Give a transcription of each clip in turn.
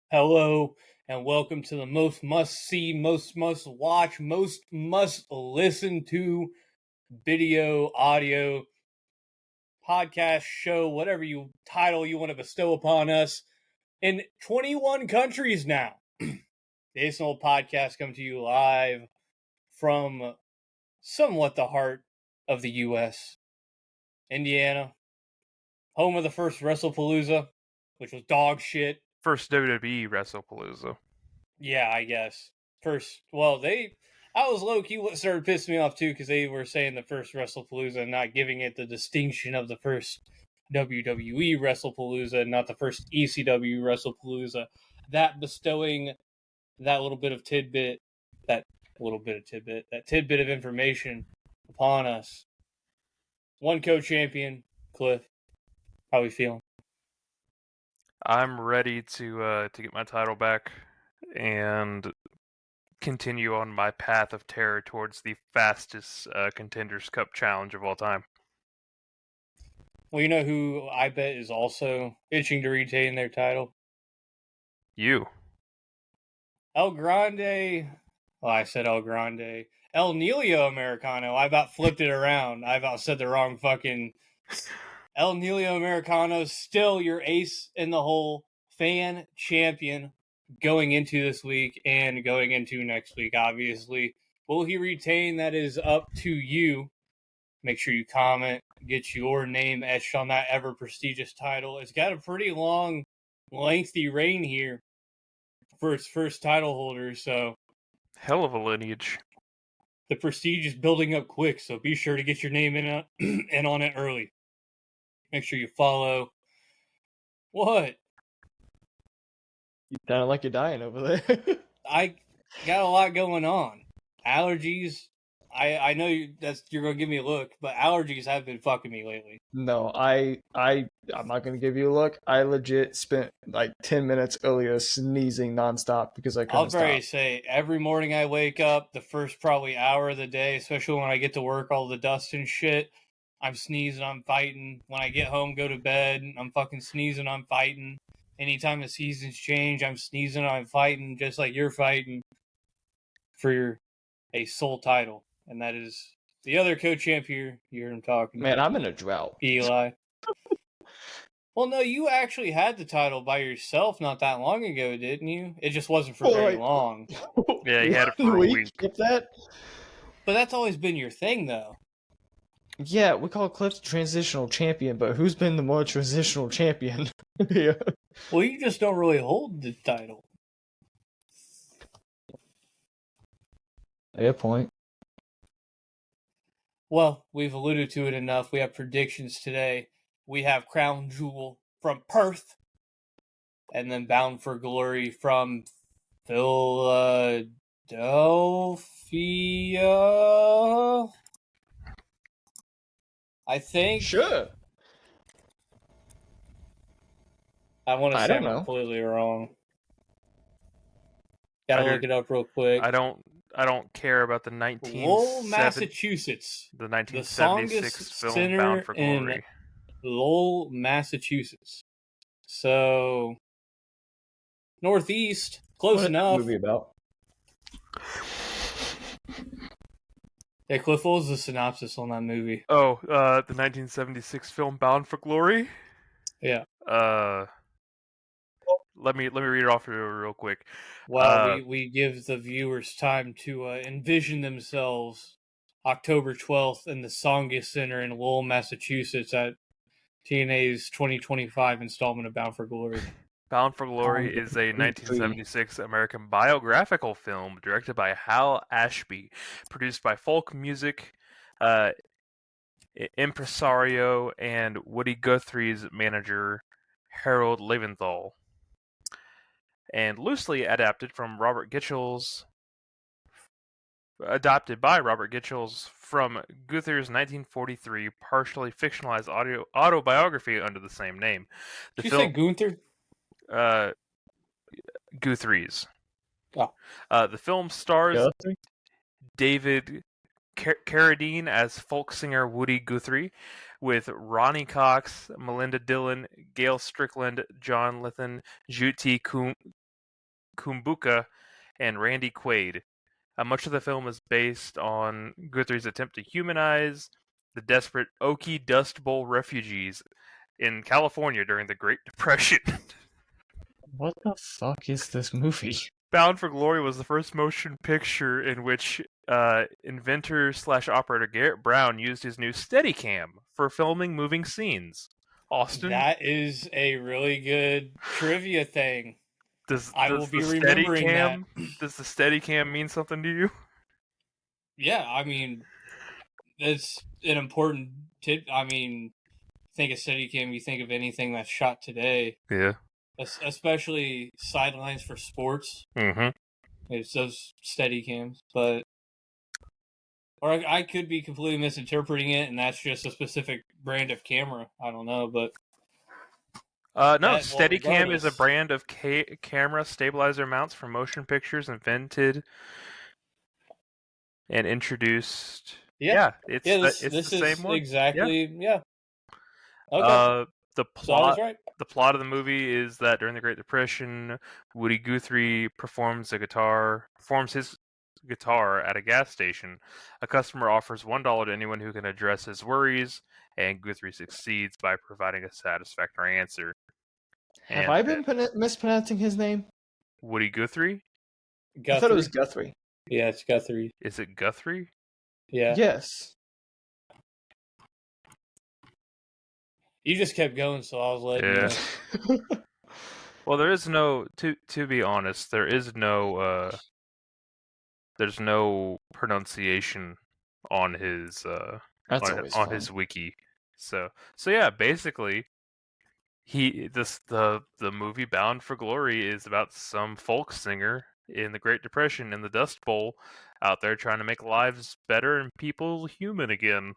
Hello, and welcome to the most must-see, most must-watch, most must-listen to video, audio, podcast, show, whatever title you want to bestow upon us in 21 countries now. The Ace and Old Podcast coming to you live from somewhat the heart of the U.S., Indiana, home of the first WrestlePalooza, which was dog shit. First WWE WrestlePalooza. Yeah, I guess. I was low-key what started pissing me off too, because they were saying the first WrestlePalooza and not giving it the distinction of the first WWE WrestlePalooza and not the first ECW WrestlePalooza. That bestowing that tidbit of information upon us. One co-champion, Cliff. How we feeling? I'm ready to get my title back and continue on my path of terror towards the fastest Contenders Cup challenge of all time. Well, you know who I bet is also itching to retain their title? You. El Grande. Well, I said El Grande. El Nilio Americano. I about flipped it around. I about said the wrong fucking. El Nilio Americano still your ace in the hole, fan champion going into this week and going into next week, obviously. Will he retain? That is up to you. Make sure you comment, get your name etched on that ever prestigious title. It's got a pretty long, lengthy reign here for its first title holder, so hell of a lineage. The prestige is building up quick, so be sure to get your name in on it early. Make sure you follow. What? You sound like you're dying over there. I got a lot going on. Allergies. I know you're gonna give me a look, but allergies have been fucking me lately. No, I'm not gonna give you a look. I legit spent like 10 minutes earlier sneezing nonstop because I couldn't stop. Say every morning I wake up, the first probably hour of the day, especially when I get to work, all the dust and shit, I'm sneezing, I'm fighting. When I get home, go to bed, I'm fucking sneezing, I'm fighting. Anytime the seasons change, I'm sneezing, I'm fighting, just like you're fighting for a sole title. And that is the other co-champ here. You heard him talking. Man, I'm in a drought. Eli. Well, no, you actually had the title by yourself not that long ago, didn't you? It just wasn't for very long. Yeah, you had it for a week. If that. But that's always been your thing, though. Yeah, we call Cliff transitional champion, but who's been the more transitional champion? Yeah. Well, you just don't really hold the title. Yeah, point. Well, we've alluded to it enough. We have predictions today. We have Crown Jewel from Perth, and then Bound for Glory from Philadelphia. I think. Sure. I want to say I'm know. completely wrong. Gotta look it up real quick. I don't care about the 1970. Lowell, Massachusetts. The 1976 film Bound for Glory. Lowell, Massachusetts. So Northeast, close enough. What's the movie about? Yeah, Cliff, what was the synopsis on that movie? Oh, the 1976 film Bound for Glory? Yeah. Let me read it off real quick. Well, we give the viewers time to envision themselves October 12th in the Songus Center in Lowell, Massachusetts at TNA's 2025 installment of Bound for Glory. Bound for Glory is a 1976 American biographical film directed by Hal Ashby, produced by folk music impresario and Woody Guthrie's manager Harold Leventhal, and loosely adapted by Robert Gitchell's from Guthrie's 1943 partially fictionalized autobiography under the same name. Did you say Gunther? Guthrie's. Oh. The film stars David Carradine as folk singer Woody Guthrie, with Ronnie Cox, Melinda Dillon, Gail Strickland, John Lithan, Juti Kumbuka, and Randy Quaid. Much of the film is based on Guthrie's attempt to humanize the desperate Okie Dust Bowl refugees in California during the Great Depression. What the fuck is this movie? Bound for Glory was the first motion picture in which inventor/operator Garrett Brown used his new Steadicam for filming moving scenes. Austin, That is a really good trivia thing. I will be the remembering that. Does the Steadicam mean something to you? Yeah, I mean, it's an important tip. I mean, think of Steadicam, you think of anything that's shot today. Yeah. Especially sidelines for sports. Mm-hmm. It's those Steadicams, but or I could be completely misinterpreting it, and that's just a specific brand of camera. I don't know, but no, Steadicam is a regardless. brand of camera stabilizer mounts for motion pictures invented and introduced. Yeah, it's the same one. Exactly. Yeah. Okay. The So I was right. The plot of the movie is that during the Great Depression, Woody Guthrie performs his guitar at a gas station. A customer offers $1 to anyone who can address his worries, and Guthrie succeeds by providing a satisfactory answer. Have I been mispronouncing his name? Woody Guthrie? Guthrie. I thought it was Guthrie. Yeah, it's Guthrie. Is it Guthrie? Yeah. Yes. You just kept going, so I was letting you know. Well, there is no to be honest, there's no pronunciation on his his wiki. So yeah, basically the movie Bound for Glory is about some folk singer in the Great Depression in the Dust Bowl out there trying to make lives better and people human again.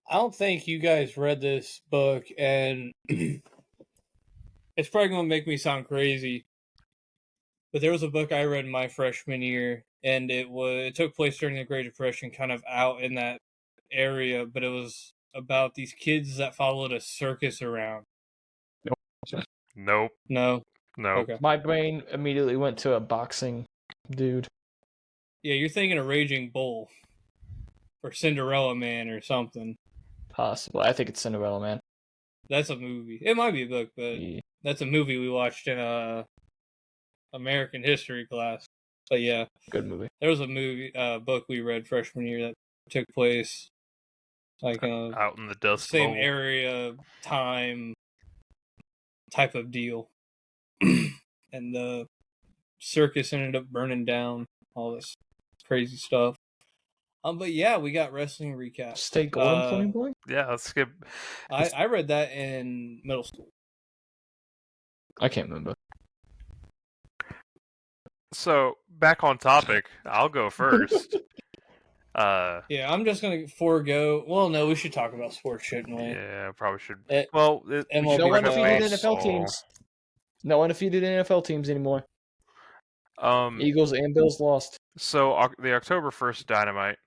I don't think you guys read this book, and it's probably going to make me sound crazy, but there was a book I read in my freshman year, and it took place during the Great Depression, kind of out in that area, but it was about these kids that followed a circus around. Nope. No? Okay. My brain immediately went to a boxing dude. Yeah, you're thinking of Raging Bull, or Cinderella Man, or something. Possible. I think it's Cinderella Man. That's a movie. It might be a book, but that's a movie we watched in American history class. But yeah, good movie. There was a book we read freshman year that took place like out in the Dust same Bowl. area, time, type of deal, and the circus ended up burning down. All this crazy stuff. But yeah, we got wrestling recap. Stay golden, Pony Boy? Yeah, let's skip. I read that in middle school. I can't remember. So, back on topic, I'll go first. Yeah, I'm just going to forego... Well, no, we should talk about sports, shouldn't we? Yeah, probably should. No undefeated NFL teams. No undefeated NFL teams anymore. Eagles and Bills lost. So, the October 1st Dynamite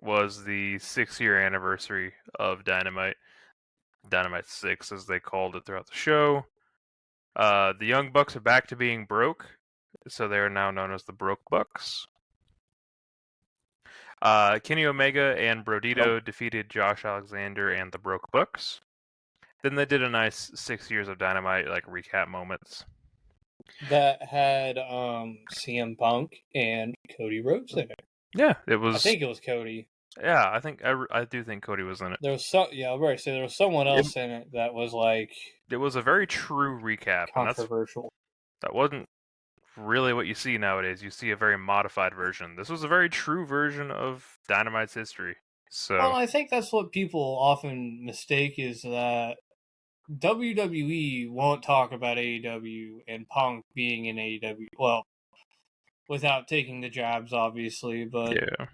was the 6-year anniversary of Dynamite. Dynamite 6, as they called it throughout the show. The Young Bucks are back to being broke, so they are now known as the Broke Bucks. Kenny Omega and Brodito defeated Josh Alexander and the Broke Bucks. Then they did a nice 6 years of Dynamite recap moments. That had CM Punk and Cody Rhodes in it. Yeah, it was. I think it was Cody. Yeah, I do think Cody was in it. There was there was someone else in it that was It was a very true recap. Controversial. That wasn't really what you see nowadays. You see a very modified version. This was a very true version of Dynamite's history. So, well, I think that's what people often mistake is that WWE won't talk about AEW and Punk being in AEW. Well, without taking the jabs, obviously, but yeah.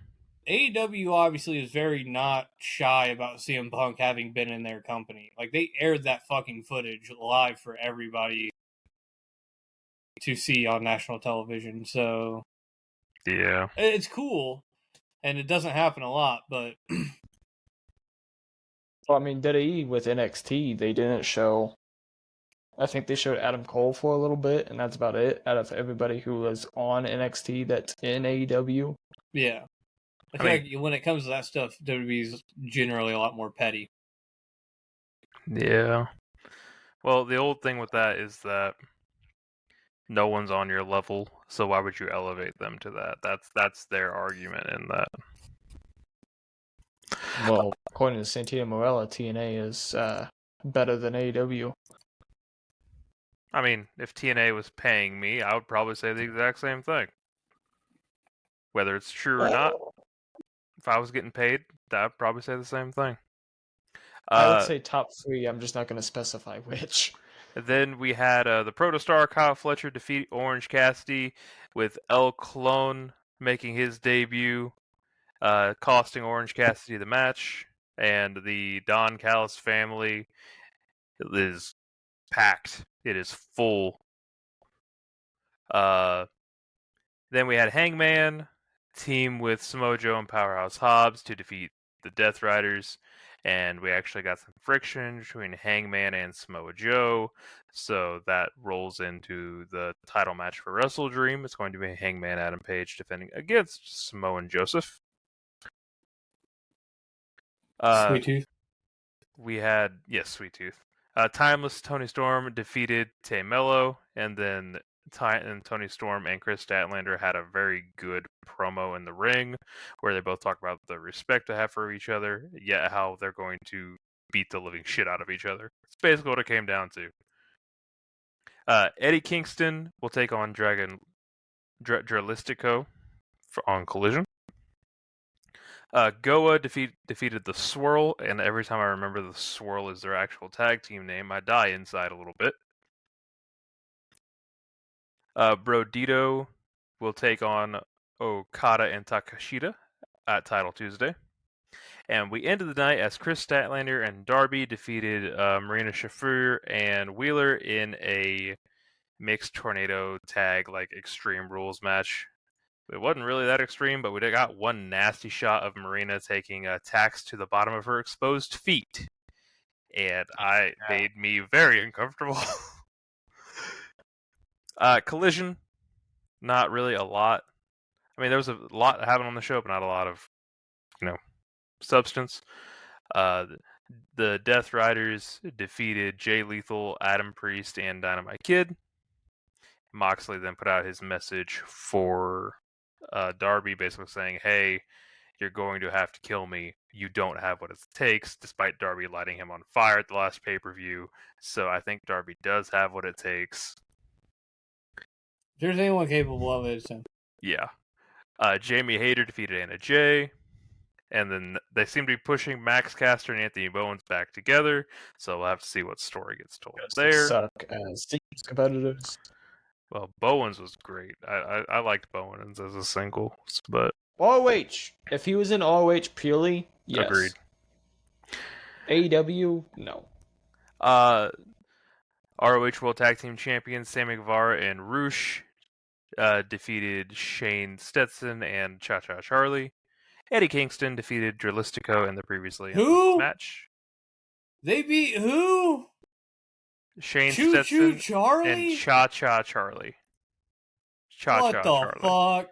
AEW obviously is very not shy about CM Punk having been in their company. They aired that fucking footage live for everybody to see on national television, so yeah, it's cool, and it doesn't happen a lot, but well, I mean, WWE with NXT, they didn't show I think they showed Adam Cole for a little bit, and that's about it. Out of everybody who was on NXT that's in AEW, Yeah. I feel like when it comes to that stuff, WWE's generally a lot more petty. Yeah. Well, the old thing with that is that no one's on your level, so why would you elevate them to that? That's their argument in that. well, according to Santino Morella, TNA is better than AEW. I mean, if TNA was paying me, I would probably say the exact same thing. Whether it's true or not, if I was getting paid, I'd probably say the same thing. I would say top 3. I'm just not going to specify which. Then we had the Protostar Kyle Fletcher defeat Orange Cassidy, with El Clone making his debut, costing Orange Cassidy the match. And the Don Callis family is packed. It is full. Then we had Hangman team with Samoa Joe and Powerhouse Hobbs to defeat the Death Riders, and we actually got some friction between Hangman and Samoa Joe, so that rolls into the title match for Wrestle Dream. It's going to be Hangman Adam Page defending against Samoa Joseph. Sweet Tooth. We had, yes, Sweet Tooth. Timeless Tony Storm defeated Tay Mello, and then Tony Storm and Chris Statlander had a very good promo in the ring where they both talk about the respect they have for each other, yet how they're going to beat the living shit out of each other. It's basically what it came down to. Eddie Kingston will take on Dralistico on Collision. Goa defeated the Swirl, and every time I remember the Swirl is their actual tag team name, I die inside a little bit. Brodito will take on Okada and Takashita at Title Tuesday. And we ended the night as Chris Statlander and Darby defeated Marina Shafir and Wheeler in a mixed tornado tag, like Extreme Rules match. It wasn't really that extreme, but we got one nasty shot of Marina taking tacks to the bottom of her exposed feet. And made me very uncomfortable. Collision, not really a lot. I mean, there was a lot happening on the show, but not a lot of, substance. The Death Riders defeated Jay Lethal, Adam Priest, and Dynamite Kid. Moxley then put out his message for Darby, basically saying, hey, you're going to have to kill me. You don't have what it takes, despite Darby lighting him on fire at the last pay-per-view. So I think Darby does have what it takes. If there's anyone capable of it, it's him. Yeah. Jamie Hayter defeated Anna Jay. And then they seem to be pushing Max Caster and Anthony Bowens back together. So we'll have to see what story gets told there. Suck as teams competitors. Well, Bowens was great. I liked Bowens as a single, but ROH. If he was in ROH purely, yes. Agreed. AEW, no. ROH World Tag Team Champions Sammy Guevara and Roosh defeated Shane Stetson and Cha-Cha Charlie. Eddie Kingston defeated Dralistico in the previously announced match. They beat who? Shane Choo-Choo Stetson Charlie? and Cha-Cha Charlie. Cha-Cha What the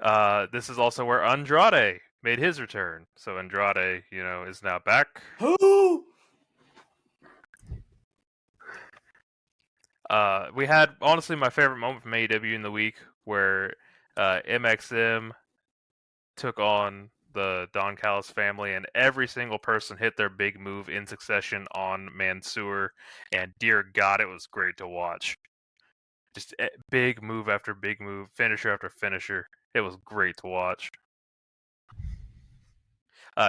fuck? This is also where Andrade made his return. So Andrade, is now back. Who? We had, honestly, my favorite moment from AEW in the week where MXM took on the Don Callis family, and every single person hit their big move in succession on Mansoor, and dear God, it was great to watch. Just big move after big move, finisher after finisher. It was great to watch.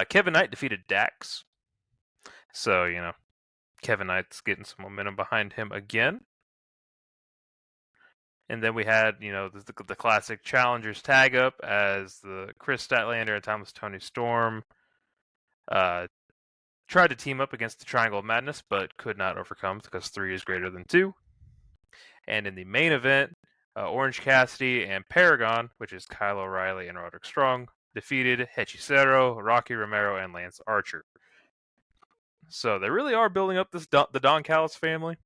Kevin Knight defeated Dax. So, Kevin Knight's getting some momentum behind him again. And then we had, the classic challengers tag up as the Chris Statlander and Tony Storm tried to team up against the Triangle of Madness, but could not overcome because 3 is greater than 2. And in the main event, Orange Cassidy and Paragon, which is Kyle O'Reilly and Roderick Strong, defeated Hechicero, Rocky Romero, and Lance Archer. So they really are building up the Don Callis family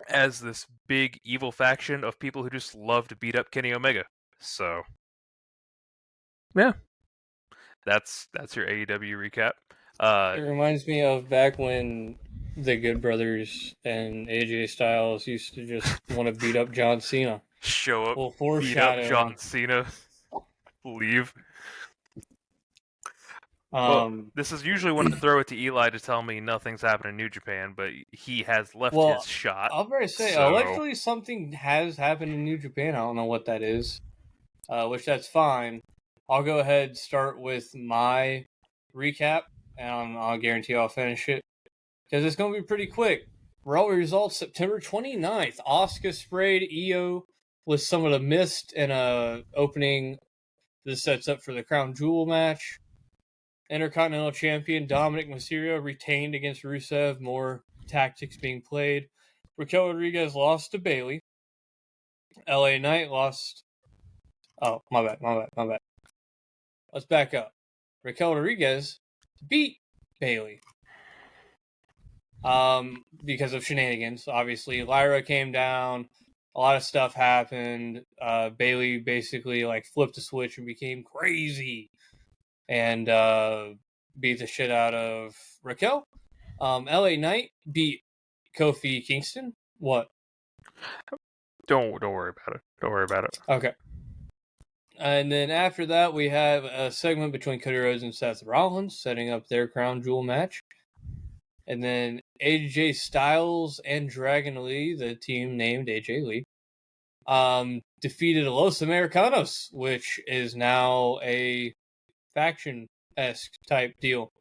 as this big evil faction of people who just love to beat up Kenny Omega. So yeah, that's your AEW recap. It reminds me of back when the Good Brothers and AJ Styles used to just want to beat up John Cena. Show up, Well, beat up foreshadowing. John Cena, leave. This is usually when I throw it to Eli to tell me nothing's happened in New Japan, but he has left his shot. I'll better say, so... allegedly something has happened in New Japan. I don't know what that is, which that's fine. I'll go ahead and start with my recap, and I'll guarantee I'll finish it, because it's going to be pretty quick. Raw results September 29th. Asuka sprayed Io with some of the mist in a opening. This sets up for the Crown Jewel match. Intercontinental Champion Dominic Mysterio retained against Rusev. More tactics being played. Raquel Rodriguez lost to Bayley. LA Knight lost. Oh, my bad. Let's back up. Raquel Rodriguez beat Bayley. Because of shenanigans. Obviously, Lyra came down. A lot of stuff happened. Bayley basically flipped the switch and became crazy. And beat the shit out of Raquel. LA Knight beat Kofi Kingston. What? Don't worry about it. Okay. And then after that, we have a segment between Cody Rhodes and Seth Rollins, setting up their Crown Jewel match. And then AJ Styles and Dragon Lee, the team named AJ Lee, defeated Los Americanos, which is now a faction-esque type deal.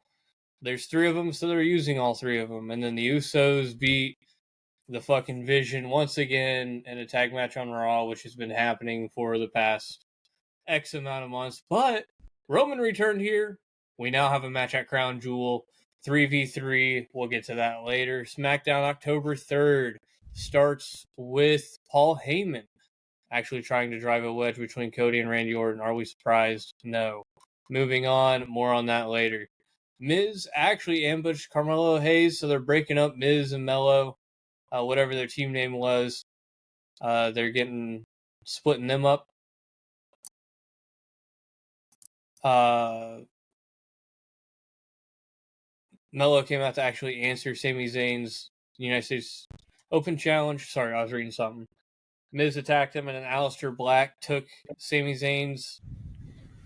There's 3 of them, so they're using all 3 of them. And then the Usos beat the fucking Vision once again in a tag match on Raw, which has been happening for the past X amount of months. But Roman returned here. We now have a match at Crown Jewel. 3v3. We'll get to that later. SmackDown October 3rd starts with Paul Heyman actually trying to drive a wedge between Cody and Randy Orton. Are we surprised? No. Moving on, more on that later. Miz actually ambushed Carmelo Hayes, so they're breaking up Miz and Mello, whatever their team name was. They're splitting them up. Mello came out to actually answer Sami Zayn's United States Open Challenge. Sorry, I was reading something. Miz attacked him, and then Aleister Black took Sami Zayn's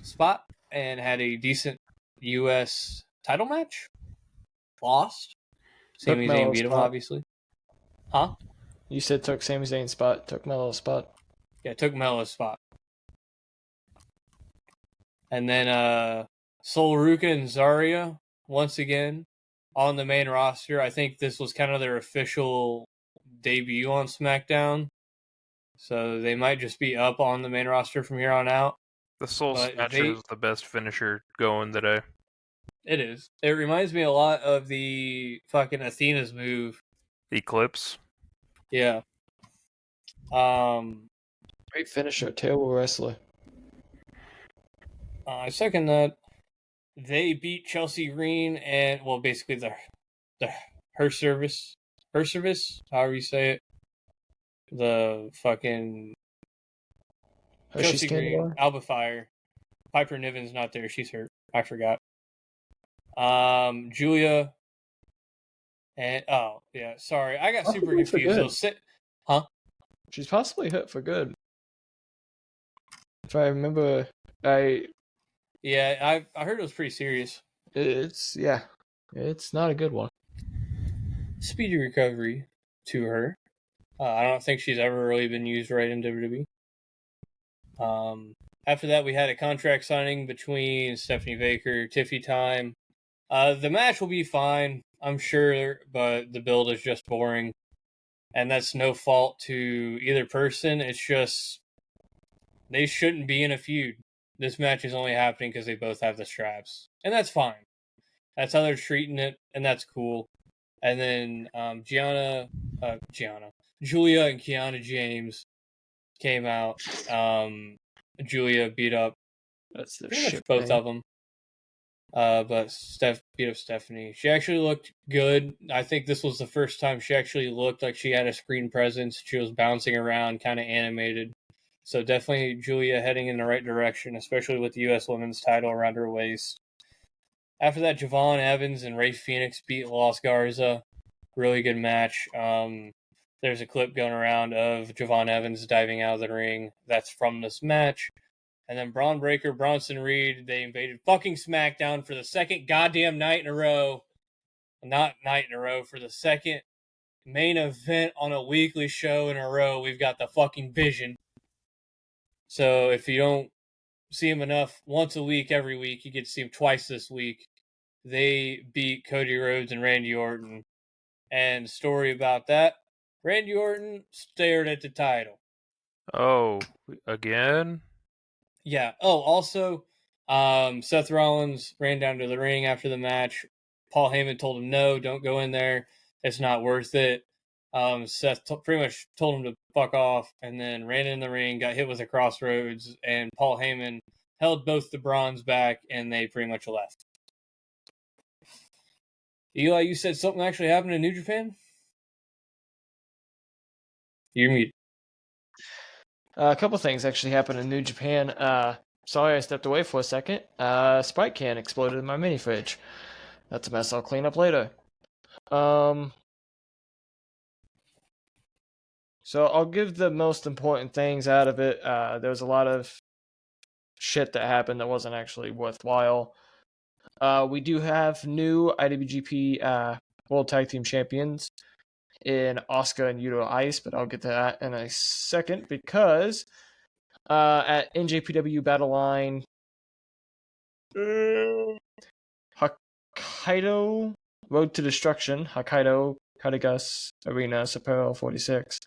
spot and had a decent U.S. title match. Lost. Sami Zayn beat him, obviously. Huh? You said took Sami Zayn's spot, took Melo's spot. Yeah, took Melo's spot. And then Sol Ruka and Zarya, once again, on the main roster. I think this was kind of their official debut on SmackDown. So they might just be up on the main roster from here on out. The Soul Snatcher is the best finisher going today. It is. It reminds me a lot of the fucking Athena's move. Eclipse. Yeah. Great finisher, terrible wrestler. I second that. They beat Chelsea Green and, well, basically her service, however you say it. The fucking Chelsea Green, Alba Fire. Piper Niven's not there. She's hurt. I forgot. Julia. And, oh, yeah, sorry. I got super confused. Huh? She's possibly hurt for good. If I remember, Yeah, I heard it was pretty serious. It's not a good one. Speedy recovery to her. I don't think she's ever really been used right in WWE. After that, we had a contract signing between Stephanie Baker, Tiffy Time. The match will be fine, I'm sure, but the build is just boring. And that's no fault to either person. It's just they shouldn't be in a feud. This match is only happening because they both have the straps. And that's fine. That's how they're treating it, and that's cool. And then Julia and Kiana James came out. Julia beat up pretty much both of them. But Steph beat up Stephanie. She actually looked good. I think this was the first time she actually looked like she had a screen presence. She was bouncing around, kind of animated. So definitely Julia heading in the right direction, especially with the U.S. Women's title around her waist. After that, Javon Evans and Ray Phoenix beat Los Garza. Really good match. There's a clip going around of Javon Evans diving out of the ring. That's from this match. And then Braun Breaker, Bronson Reed, they invaded fucking SmackDown for the second goddamn night in a row. Not night in a row, for the second main event on a weekly show in a row. We've got the fucking Vision. So if you don't see him enough once a week, every week, you get to see him twice this week. They beat Cody Rhodes and Randy Orton. And story about that, Randy Orton stared at the title. Oh, again? Yeah. Oh, also, Seth Rollins ran down to the ring after the match. Paul Heyman told him, no, don't go in there. It's not worth it. Seth pretty much told him to fuck off, and then ran in the ring, got hit with a crossroads, and Paul Heyman held both the Brawns back, and they pretty much left. Eli, you said something actually happened in New Japan? You're muted. A couple things actually happened in New Japan. Sorry I stepped away for a second. Sprite can exploded in my mini fridge. That's a mess I'll clean up later. So I'll give the most important things out of it. There was a lot of shit that happened that wasn't actually worthwhile. We do have new IWGP World Tag Team Champions in Asuka and Yuto Ice, but I'll get to that in a second because at NJPW Battle Line, Hokkaido Road to Destruction, Hokkaido Karigas Arena, Sapporo 46.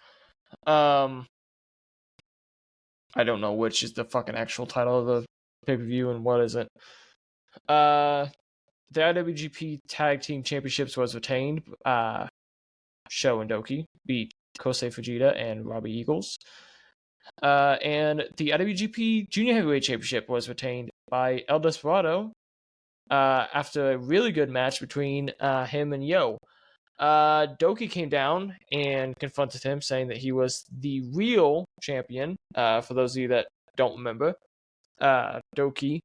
I don't know which is the fucking actual title of the pay-per-view and what isn't. The IWGP Tag Team Championships was retained. Sho and Douki beat Kosei Fujita and Robbie Eagles. And the IWGP Junior Heavyweight Championship was retained by El Desperado after a really good match between him and Yo. Douki came down and confronted him, saying that he was the real champion. For those of you that don't remember, Douki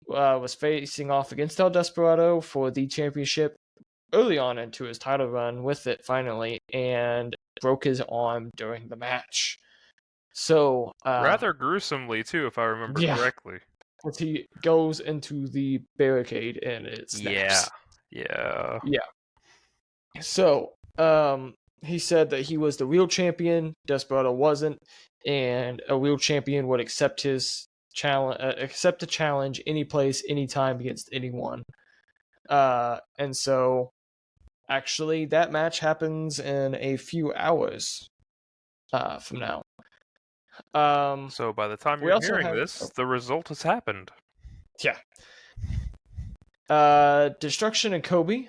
was facing off against El Desperado for the championship early on into his title run with it finally, and broke his arm during the match. So Rather gruesomely too, if I remember correctly. As he goes into the barricade and it snaps. Yeah. So he said that he was the real champion, Desperado wasn't, and a real champion would accept his challenge, accept a challenge any place, anytime against anyone. And so actually that match happens in a few hours from now. So by the time you're hearing this, the result has happened. Yeah. Destruction and Kobe.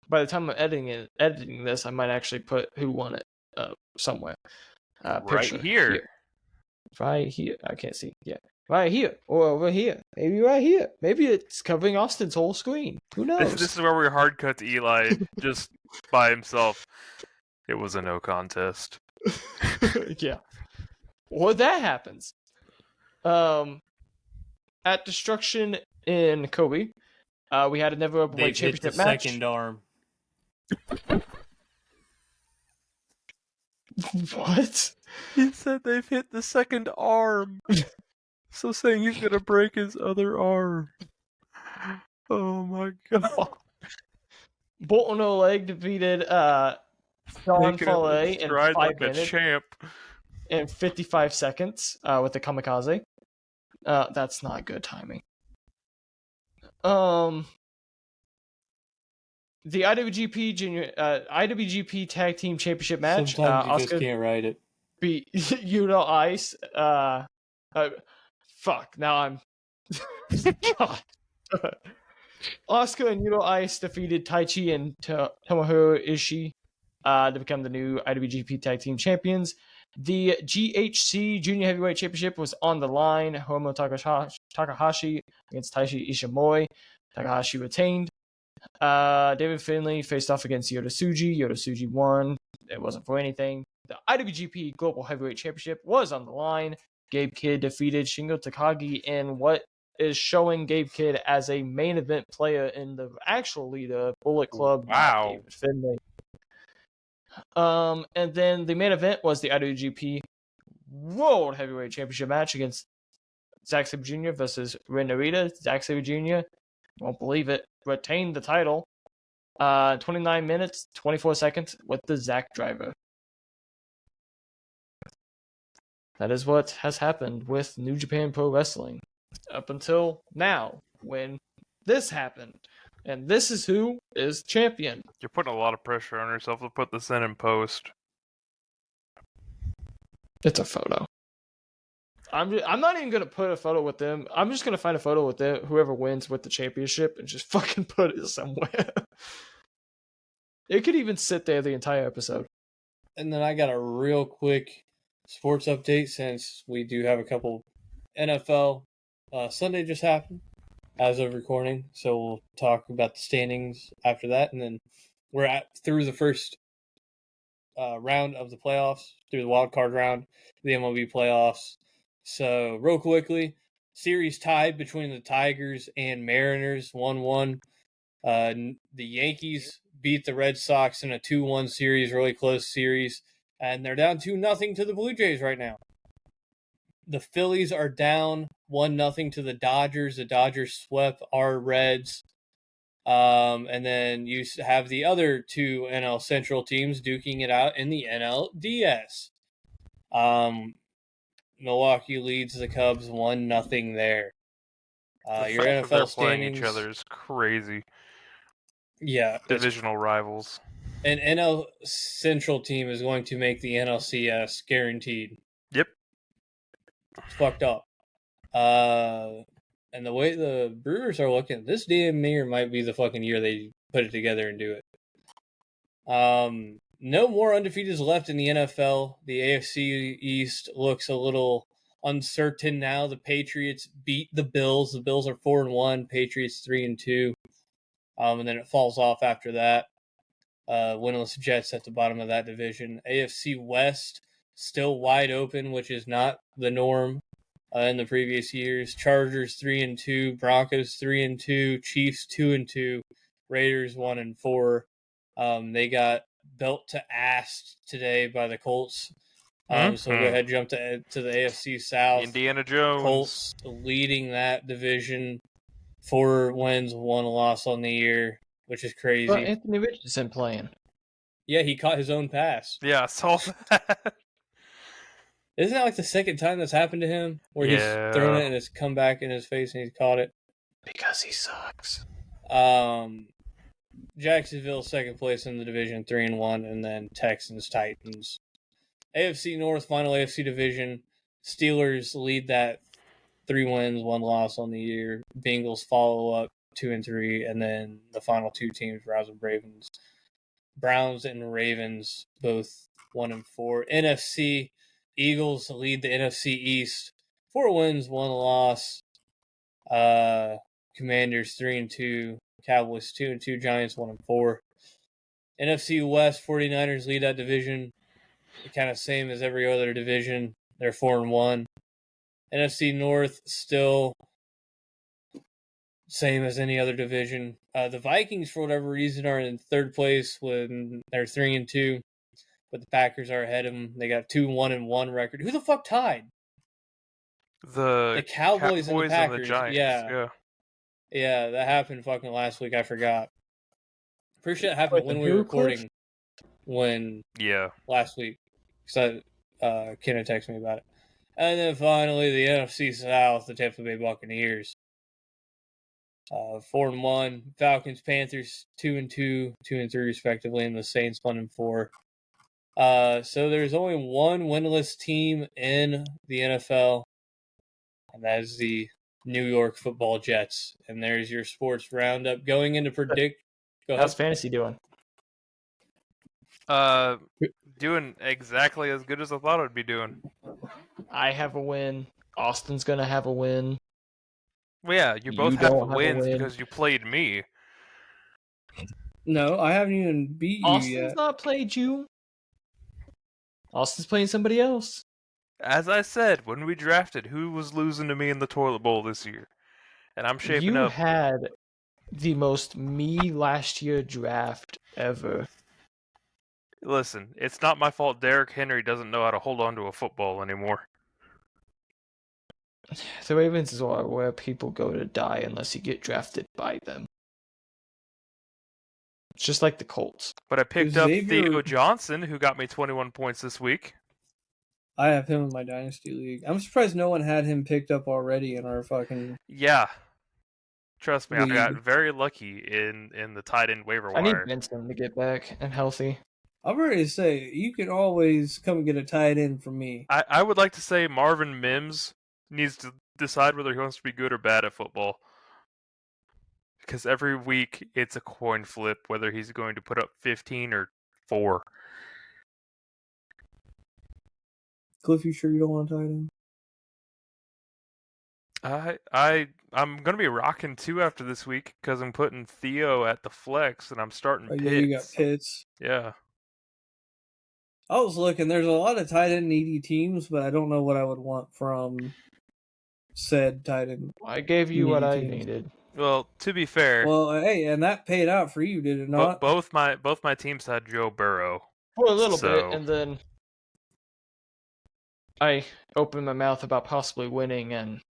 By the time I'm editing this, I might actually put who won it somewhere. Right here. Right here. I can't see. Yeah. Right here. Or over here. Maybe right here. Maybe it's covering Austin's whole screen. Who knows? This is where we hard cut to Eli just by himself. It was a no contest. Yeah. Or that happens. At Destruction in Kobe, we had a never openweight championship match. Second arm. What? He said they've hit the second arm. So saying he's gonna break his other arm. Oh my god. Bolton Oleg defeated Sean Fale in 5 minutes and 55 seconds with the kamikaze. That's not good timing. The IWGP Junior IWGP Tag Team Championship match. Sometimes you just can't write it. Beat Yuto Ice. Fuck. Now I'm. God. Asuka and Yuto Ice defeated Taichi and Tomohiro Ishii to become the new IWGP Tag Team Champions. The GHC Junior Heavyweight Championship was on the line. Hiromu Takahashi against Taishi Ishimori. Takahashi retained. David Finlay faced off against Yota Tsuji. Yota Tsuji won. It wasn't for anything. The IWGP Global Heavyweight Championship was on the line. Gabe Kidd defeated Shingo Takagi in what is showing Gabe Kidd as a main event player in the actual leader, Bullet Club, not Wow. David Finlay. And then the main event was the IWGP World Heavyweight Championship match against Zack Sabre Jr. versus Ren Narita. Zack Sabre Jr., won't believe it, retained the title. 29 minutes, 24 seconds with the Zack driver. That is what has happened with New Japan Pro Wrestling up until now, when this happened. And this is who is champion. You're putting a lot of pressure on yourself to put this in post. It's a photo. I'm not even gonna put a photo with them. I'm just gonna find a photo with them, whoever wins with the championship, and just fucking put it somewhere. It could even sit there the entire episode. And then I got a real quick sports update since we do have a couple NFL. Sunday just happened as of recording, so we'll talk about the standings after that, and then we're through the first round of the playoffs, through the wild card round, the MLB playoffs. So real quickly, series tied between the Tigers and Mariners, 1-1. The Yankees beat the Red Sox in a 2-1 series, really close series, and they're down 2-0 to the Blue Jays right now. The Phillies are down 1-0 to the Dodgers. The Dodgers swept our Reds. And then you have the other two NL Central teams duking it out in the NLDS. Milwaukee leads the Cubs 1-0 there. The Your fact that they're NFL playing standings, each other is crazy. Yeah, Divisional rivals. An NL Central team is going to make the NLCS guaranteed. Yep. It's fucked up. And the way the Brewers are looking, this damn near might be the fucking year they put it together and do it. No more undefeateds left in the NFL. The AFC East looks a little uncertain now. The Patriots beat the Bills. The Bills are 4-1. Patriots 3-2. And then it falls off after that. Winless Jets at the bottom of that division. AFC West still wide open, which is not the norm in the previous years. Chargers 3-2, Broncos 3-2, Chiefs 2-2, Raiders 1-4. They got belt to ass today by the Colts. So we'll go ahead and jump to the AFC South. Indiana Jones. Colts leading that division. 4 wins, 1 loss on the year, which is crazy. Well, Anthony Richardson playing. Yeah, he caught his own pass. Yeah, I saw that. Isn't that like the second time that's happened to him? Where he's thrown it and it's come back in his face and he's caught it? Because he sucks. Jacksonville second place in the division, 3-1, and then Texans, Titans. AFC North, final AFC division. Steelers lead that 3 wins, 1 loss on the year. Bengals follow up 2-3, and then the final 2 teams, Browns and Ravens, both 1-4. NFC, Eagles lead the NFC East, 4 wins, 1 loss. Commanders 3-2, Cowboys 2-2, Giants 1-4. NFC West, 49ers lead that division, kind of same as every other division. They're 4-1. NFC North still same as any other division. The Vikings, for whatever reason, are in third place when they're 3-2, but the Packers are ahead of them. They got 2-1-1 record. Who the fuck tied? The Cowboys and the Packers. And the Giants. Yeah, that happened fucking last week. I forgot. Pretty sure it happened when we were recording. Last week. Because Kenna texted me about it. And then finally, the NFC South, the Tampa Bay Buccaneers. 4-1. Falcons, Panthers, 2-2, 2-3 respectively, and the Saints 1-4. So there's only one winless team in the NFL, and that is the New York Football Jets. And there's your sports roundup. Going into predict. How's fantasy doing? Doing exactly as good as I thought it would be doing. I have a win. Austin's gonna have a win. Well, yeah, you both You have don't have a wins win. because you played me. No, I haven't even beat you Austin's yet. not played you. Austin's playing somebody else. As I said, when we drafted, who was losing to me in the toilet bowl this year? And I'm shaping You up. had the most me last year draft ever. Listen, it's not my fault Derrick Henry doesn't know how to hold on to a football anymore. The Ravens are where people go to die unless you get drafted by them. It's just like the Colts. But I picked up Xavier- Theo Johnson, who got me 21 points this week. I have him in my Dynasty League. I'm surprised no one had him picked up already in our fucking Yeah. Trust me, I got league. very lucky in the tight end waiver I need wire. Benson to get back and healthy. I'm ready to say, you can always come and get a tight end from me. I would like to say Marvin Mims needs to decide whether he wants to be good or bad at football. Because every week it's a coin flip whether he's going to put up 15 or 4. Cliff, you sure you don't want a tight end? I'm gonna be rocking 2 after this week because I'm putting Theo at the flex and I'm starting Oh, Pitts. yeah, you got Pitts. Yeah. I was looking. There's a lot of tight end needy teams, but I don't know what I would want from said tight end. I gave you what I Needy teams. needed. Well, to be fair, Well, hey, and that paid out for you, did it not? both my teams had Joe Burrow. For a little So- bit, and then I opened my mouth about possibly winning, and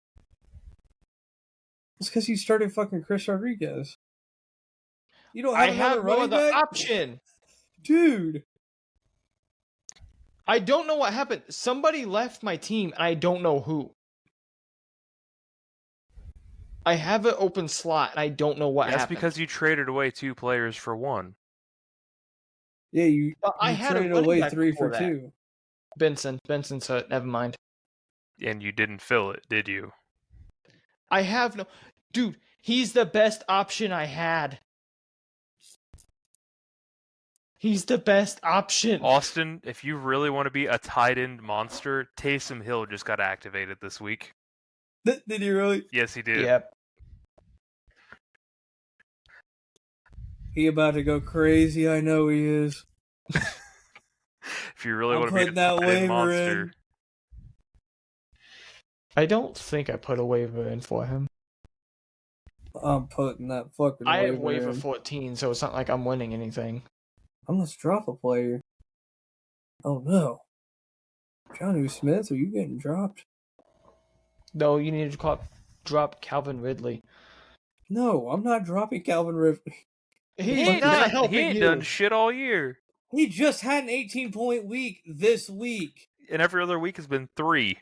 It's because you started fucking Chris Rodriguez. You don't I have have another no running other back? option. Dude. I don't know what happened. Somebody left my team, and I don't know who. I have an open slot, and I don't know what That's happened. because you traded away 2 players for 1. Yeah, you I had a traded running away back 3 before for that. 2. Benson's hurt. Never mind. And you didn't fill it, did you? I have no... Dude, he's the best option I had. He's the best option. Austin, if you really want to be a tight end monster, Taysom Hill just got activated this week. Did he really? Yes, he did. Yep. He about to go crazy. I know he is. If you really I'm want to be a putting that tight end waiver monster. in. I don't think I put a waiver in for him. I'm putting that fucking I waiver have waiver in. 14, so it's not like I'm winning anything. I must drop a player. Oh no. Johnny Smith, are you getting dropped? No, you need to drop Calvin Ridley. No, I'm not dropping Calvin Ridley. He's not helping he ain't you. done shit all year. He just had an 18-point week this week. And every other week has been 3.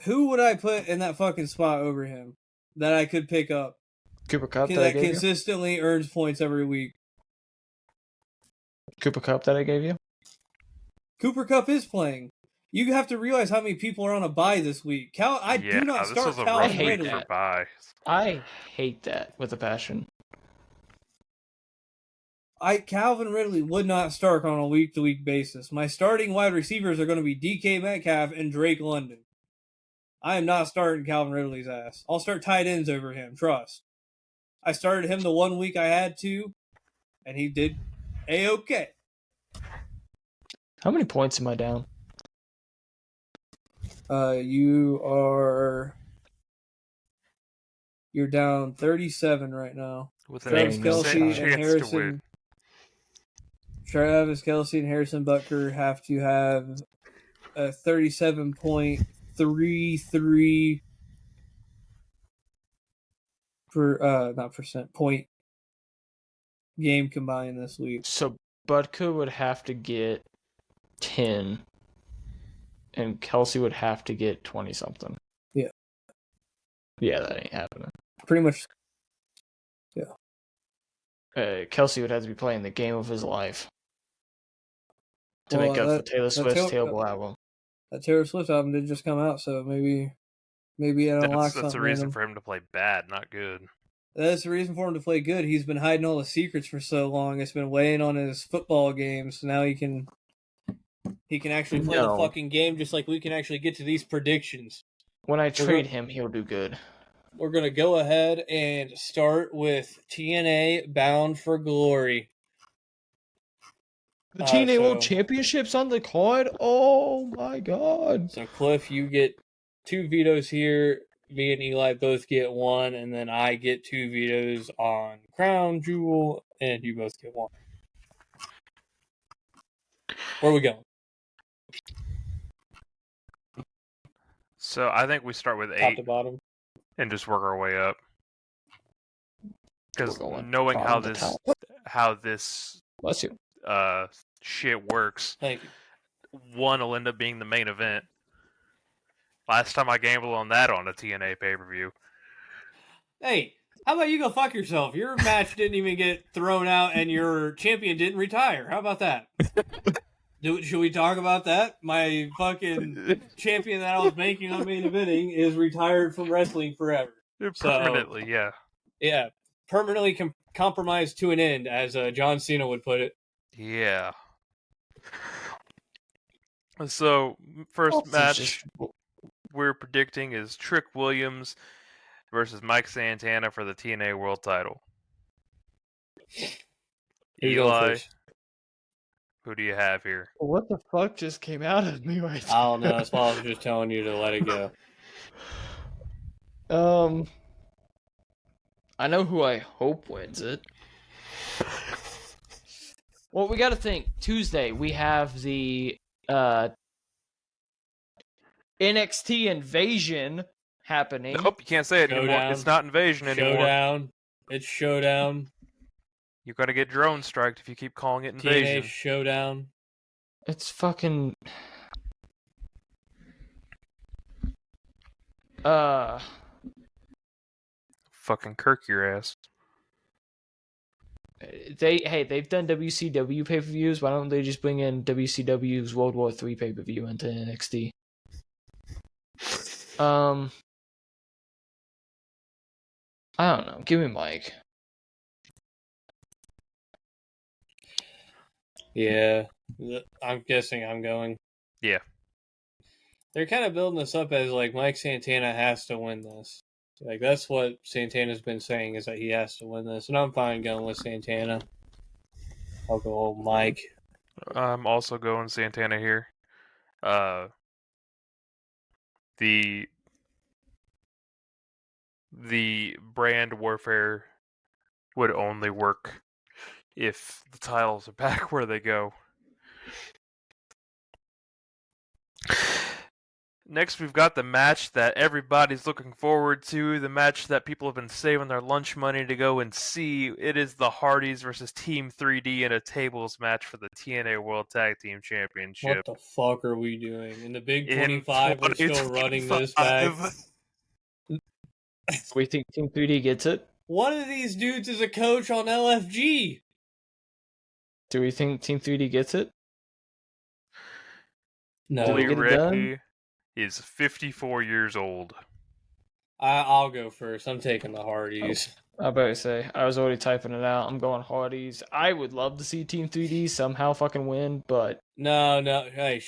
Who would I put in that fucking spot over him that I could pick up? Cooper Cup that I That gave you? consistently earns points every week. Cooper Cup that I gave you? Cooper Kupp is playing. You have to realize how many people are on a bye this week. I do not this start was a Calvin rough hate week Ridley. for that. buys. I hate that with a passion. Calvin Ridley would not start on a week-to-week basis. My starting wide receivers are going to be DK Metcalf and Drake London. I am not starting Calvin Ridley's ass. I'll start tight ends over him, trust. I started him the 1 week I had to, and he did A-okay. How many points am I down? You're down 37 right now. With an Travis 8% Kelce and chance to Harrison- win. Travis Kelce and Harrison Butker have to have a 37.33 point game combined this week. So Butker would have to get 10, and Kelsey would have to get 20-something. Yeah. Yeah, that ain't happening. Pretty much. Kelsey would have to be playing the game of his life to Well, make up for that- Taylor that Swift's Taylor- terrible album. That Taylor Swift album did just come out, so maybe it unlocks That's a something. reason in him. for him to play bad, not good. That's the reason for him to play good. He's been hiding all the secrets for so long. It's been weighing on his football games. So now he can actually play the No. fucking game just like we can actually get to these predictions. When I trade him, he'll do good. We're going to go ahead and start with TNA Bound for Glory. The TNA World Championships on the card? Oh my god. So, Cliff, you get 2 vetoes here. Me and Eli both get 1, and then I get 2 vetoes on Crown Jewel, and you both get 1. Where are we going? So I think we start with Top 8 to bottom. and just work our way up. Because knowing how this bless you shit works, Thank you. 1 will end up being the main event. Last time I gambled on that on a TNA pay-per-view. Hey, how about you go fuck yourself? Your match didn't even get thrown out, and your champion didn't retire. How about that? Should we talk about that? My fucking champion that I was making on main eventing is retired from wrestling forever. Permanently, yeah. Yeah, permanently compromised to an end, as John Cena would put it. Yeah. So, first match we're predicting is Trick Williams versus Mike Santana for the TNA World Title. Eli, who do you have here? What the fuck just came out of me right I don't know. That's why I was just telling you to let it go. I know who I hope wins it. Well, we got to think. Tuesday, we have the NXT Invasion happening. Nope, you can't say it anymore. It's not Invasion anymore. Showdown. It's Showdown. You got to get drone striked if you keep calling it Invasion. TNA Showdown. It's fucking... Fucking Kirk your ass. They've done WCW pay-per-views. Why don't they just bring in WCW's World War III pay-per-view into NXT? I don't know. Give me Mike. Yeah, I'm guessing I'm going. Yeah. They're kind of building this up as like Mike Santana has to win this. Like that's what Santana's been saying is that he has to win this, and I'm fine going with Santana. I'll go old Mike. I'm also going Santana here. The brand warfare would only work if the titles are back where they go. Next, we've got the match that everybody's looking forward to, the match that people have been saving their lunch money to go and see. It is the Hardys versus Team 3D in a tables match for the TNA World Tag Team Championship. What the fuck are we doing? In the Big 25, we're still running this back. We think Team 3D gets it? One of these dudes is a coach on LFG. Do we think Team 3D gets it? No. Bully Ray is 54 years old. I'll go first. I'm taking the Hardys. I better say, I was already typing it out. I'm going Hardys. I would love to see Team 3D somehow fucking win, but... No. Hey,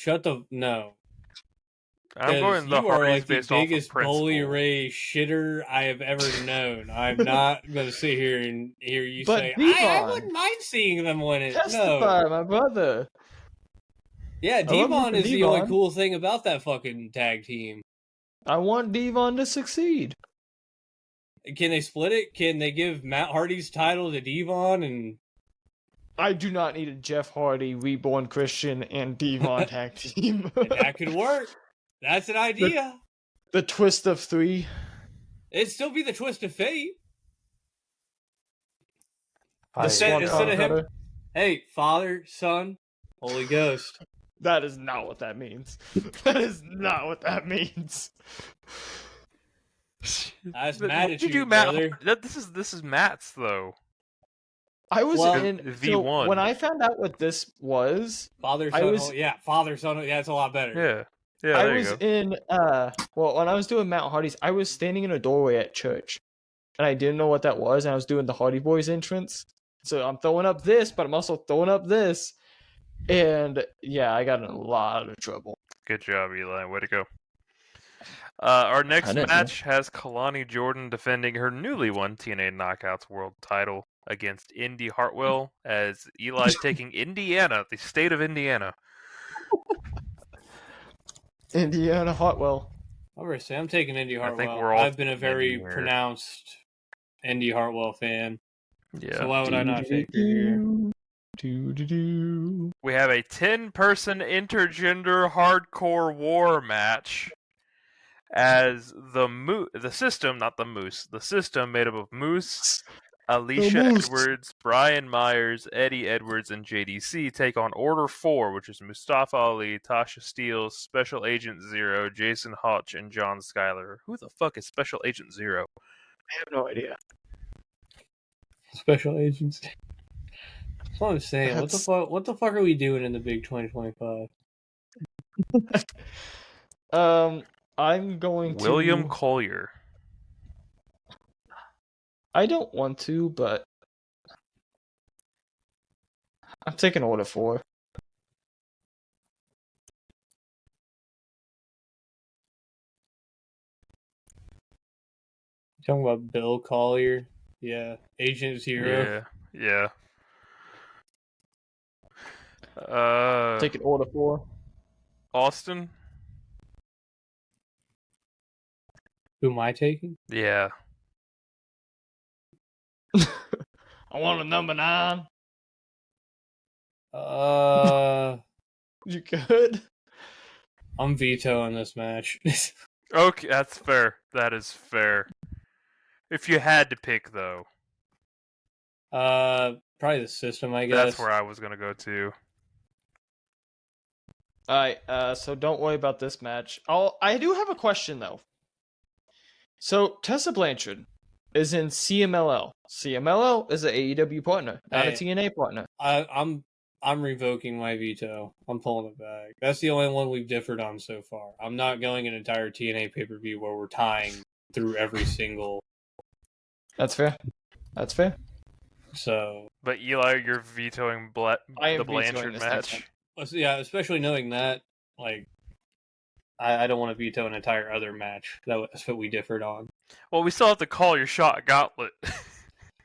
no. I'm going the Hardys like based the off of biggest principle. Bully Ray shitter I have ever known. I'm not going to sit here and hear you say, I wouldn't mind seeing them win it. Testify, my brother. Yeah, Devon is the only cool thing about that fucking tag team. I want Devon to succeed. Can they split it? Can they give Matt Hardy's title to Devon? And I do not need a Jeff Hardy, Reborn Christian, and Devon tag team. That could work. That's an idea. The twist of 3. It'd still be the twist of fate. Instead of him, hey, Father, Son, Holy Ghost. That is not what that means. That is not what that means. I was mad at you, brother. This is Matt's though. I was in V1. So when I found out what this was, Father, Son, Father, Son. Yeah, it's a lot better. Yeah. I was in when I was doing Mount Hardy's, I was standing in a doorway at church, and I didn't know what that was, and I was doing the Hardy Boys entrance. So I'm throwing up this, but I'm also throwing up this. And yeah, I got in a lot of trouble. Good job, Eli. Way to go. Our next didn't know. match has Kalani Jordan defending her newly won TNA Knockouts World title against Indy Hartwell, as Eli's taking Indiana, the state of Indiana. Indiana Hartwell. I'm taking Indy I think Hartwell. we're all I've been a taking very Indy here. pronounced Indy Hartwell fan. Yeah. So why would I not take her here? We have a 10-person intergender hardcore war match as the system, not the Moose, the system made up of Moose, Alicia Moose. Edwards, Brian Myers, Eddie Edwards, and JDC take on Order 4, which is Mustafa Ali, Tasha Steele, Special Agent Zero, Jason Hotch, and John Schuyler. Who the fuck is Special Agent Zero? I have no idea. Special agents. That's what I'm saying. What the fuck are we doing in the big 2025? I'm going William to. Collier. I don't want to, but I'm taking Order 4. Talking about Bill Collier? Yeah. Agent Zero. Yeah. Taking Order 4. Austin? Who am I taking? Yeah. I want a number 9. You could. I'm vetoing this match. Okay, that's fair. That is fair. If you had to pick, though. Probably the system, I guess. That's where I was gonna go to. Alright, so don't worry about this match. I do have a question, though. So, Tessa Blanchard is in CMLL. CMLL is an AEW partner, not a TNA partner. I'm revoking my veto. I'm pulling it back. That's the only one we've differed on so far. I'm not going an entire TNA pay-per-view where we're tying through every single... That's fair. That's fair. So... But Eli, you're vetoing the Blanchard match. Yeah, especially knowing that, like, I don't want to veto an entire other match. That's what we differed on. Well, we still have to call your shot gauntlet.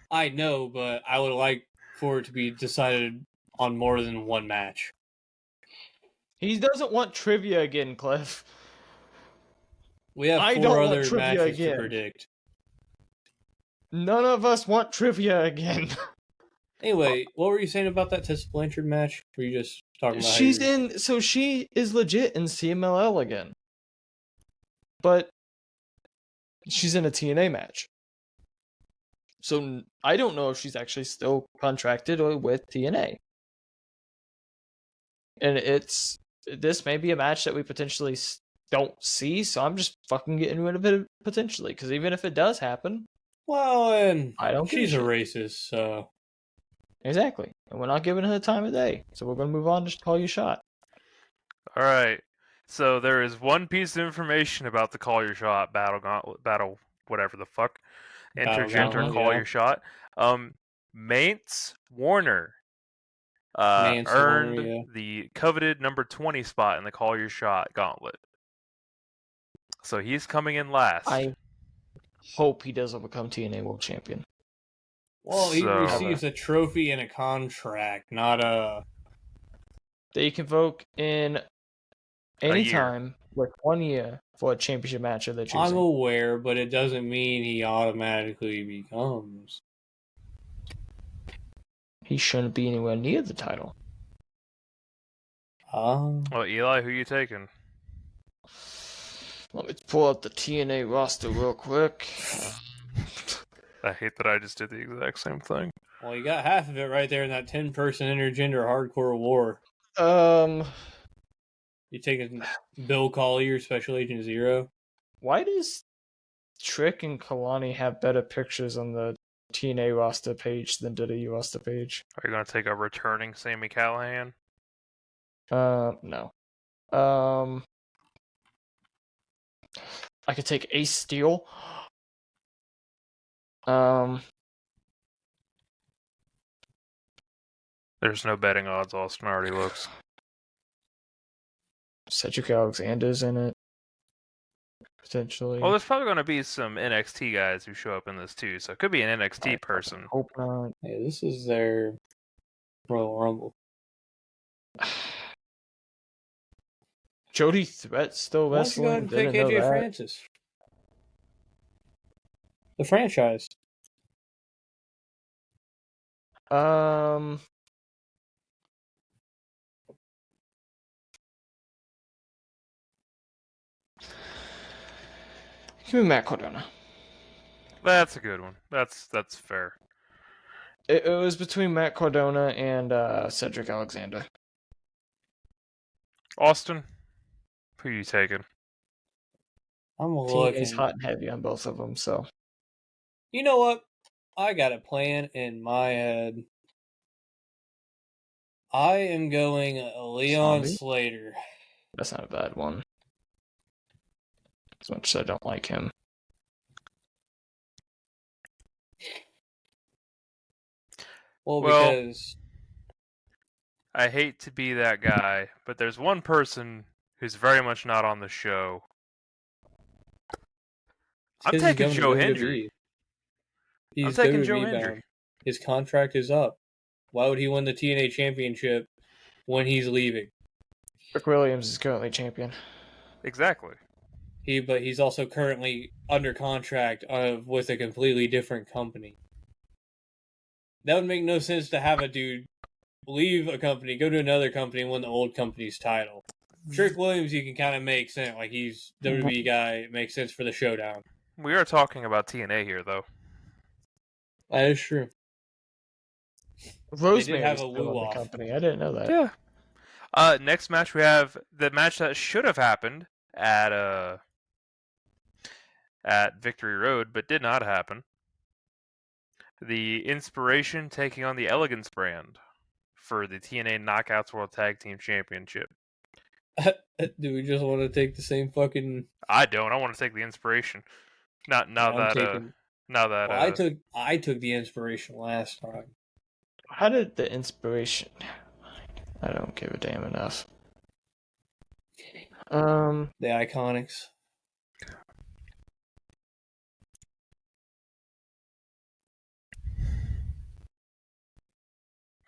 I know, but I would like for it to be decided on more than one match. He doesn't want trivia again, Cliff. We have 4 other matches to predict. None of us want trivia again. Anyway, what were you saying about that Tessa Blanchard match? Were you just talking about so she is legit in CMLL again. But she's in a TNA match. So I don't know if she's actually still contracted or with TNA. And this may be a match that we potentially don't see, so I'm just fucking getting rid of it potentially. Because even if it does happen, well, and I don't. She's a racist, so exactly, and we're not giving her the time of day. So we're gonna move on to call your shot. All right. So there is one piece of information about the call your shot battle, whatever the fuck, intergender call your shot. Mance Warner. Earned the coveted number 20 spot in the Call Your Shot gauntlet. So he's coming in last. I hope he doesn't become TNA World Champion. Well, he receives a trophy and a contract, not a... They convoke in any time with 1 year for a championship match of their choosing. I'm aware, but it doesn't mean he automatically becomes... He shouldn't be anywhere near the title. Well, Eli, who you taking? Let me pull up the TNA roster real quick. I hate that I just did the exact same thing. Well, you got half of it right there in that 10-person intergender hardcore war. You taking Bill Collier, Special Agent Zero? Why does Trick and Kalani have better pictures on the TNA roster page than WWE roster page? Are you going to take a returning Sami Callihan? No. I could take Ace Steel. There's no betting odds. Austin already looks. Cedric Alexander's in it. potentially. Well, there's probably going to be some NXT guys who show up in this too, so it could be an NXT person. Hope not. Hey, this is their Royal Rumble. Jody Threat still Why don't you go ahead wrestling? and pick Didn't know AJ that. Francis? The franchise. Give me Matt Cardona. That's a good one. That's fair. It was between Matt Cardona and Cedric Alexander. Austin, who you taking? I'm Team is looking. hot and heavy on both of them, so. You know what? I got a plan in my head. I am going Leon Zombie? Slater. That's not a bad one. As much as I don't like him. Well, Well, because I hate to be that guy, but there's one person who's very much not on the show. I'm he's taking going to Joe WWE. Hendry. He's I'm taking WWE Joe bound. Hendry. His contract is up. Why would he win the TNA Championship when he's leaving? Rick Williams is currently champion. Exactly. But he's also currently under contract with a completely different company. That would make no sense to have a dude leave a company, go to another company, and win the old company's title. Trick Williams, you can kind of make sense. Like, he's WWE guy. It makes sense for the showdown. We are talking about TNA here, though. That is true. Rosemary have is a still in the woo-off. company. I didn't know that. Yeah. Next match we have the match that should have happened at Victory Road, but did not happen. The Inspiration taking on the Elegance brand for the TNA Knockouts World Tag Team Championship. Do we just want to take the same fucking? I don't. I want to take the Inspiration. Now that I took the Inspiration last time. How did the Inspiration? I don't give a damn enough. The Iconics.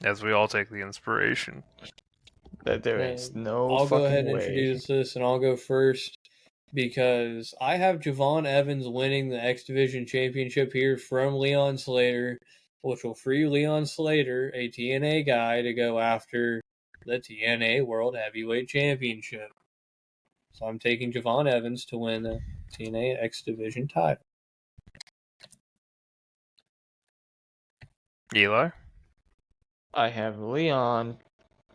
as we all take the Inspiration. That there is no I'll fucking go ahead and way. introduce this, and I'll go first because I have Javon Evans winning the X Division Championship here from Leon Slater, which will free Leon Slater, a TNA guy, to go after the TNA World Heavyweight Championship. So I'm taking Javon Evans to win the TNA X Division title. Eli? I have Leon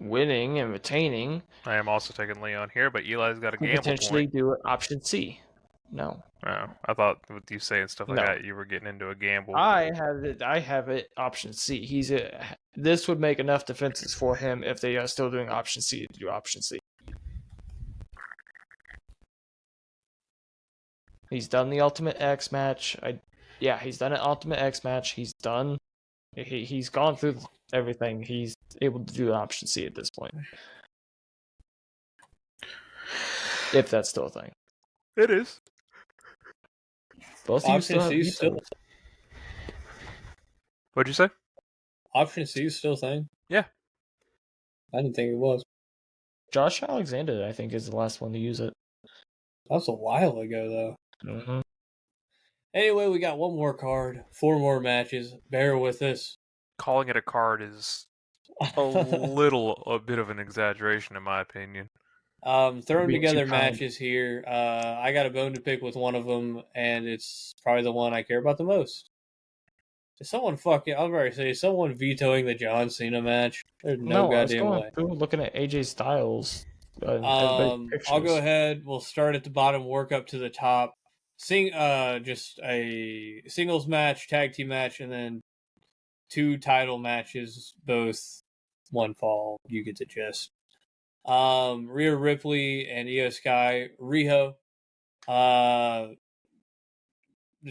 winning and retaining. I am also taking Leon here, but Eli's got a gamble Potentially point. do option C. No. Oh, I thought with you saying stuff like No. that, you were getting into a gamble. I have it option C. This would make enough defenses for him if they are still doing option C to do option C. He's done the Ultimate X match. He's done an Ultimate X match. He's done. He's gone through everything. He's able to do an option C at this point. If that's still a thing. It is. Both of you Option still C have is still. vetoes. What'd you say? Option C is still a thing. Yeah. I didn't think it was. Josh Alexander, I think, is the last one to use it. That was a while ago, though. Mm-hmm. Anyway, we got one more card, 4 more matches. Bear with us. Calling it a card is a bit of an exaggeration in my opinion. Throwing Be together too kind. matches here. I got a bone to pick with one of them, and it's probably the one I care about the most. Is someone vetoing the John Cena match? There's no I was goddamn going way. through looking at AJ Styles. I'll go ahead. We'll start at the bottom, work up to the top. Just a singles match, tag team match, and then 2 title matches, both one fall. You get the gist. Rhea Ripley and Io Sky. Riho,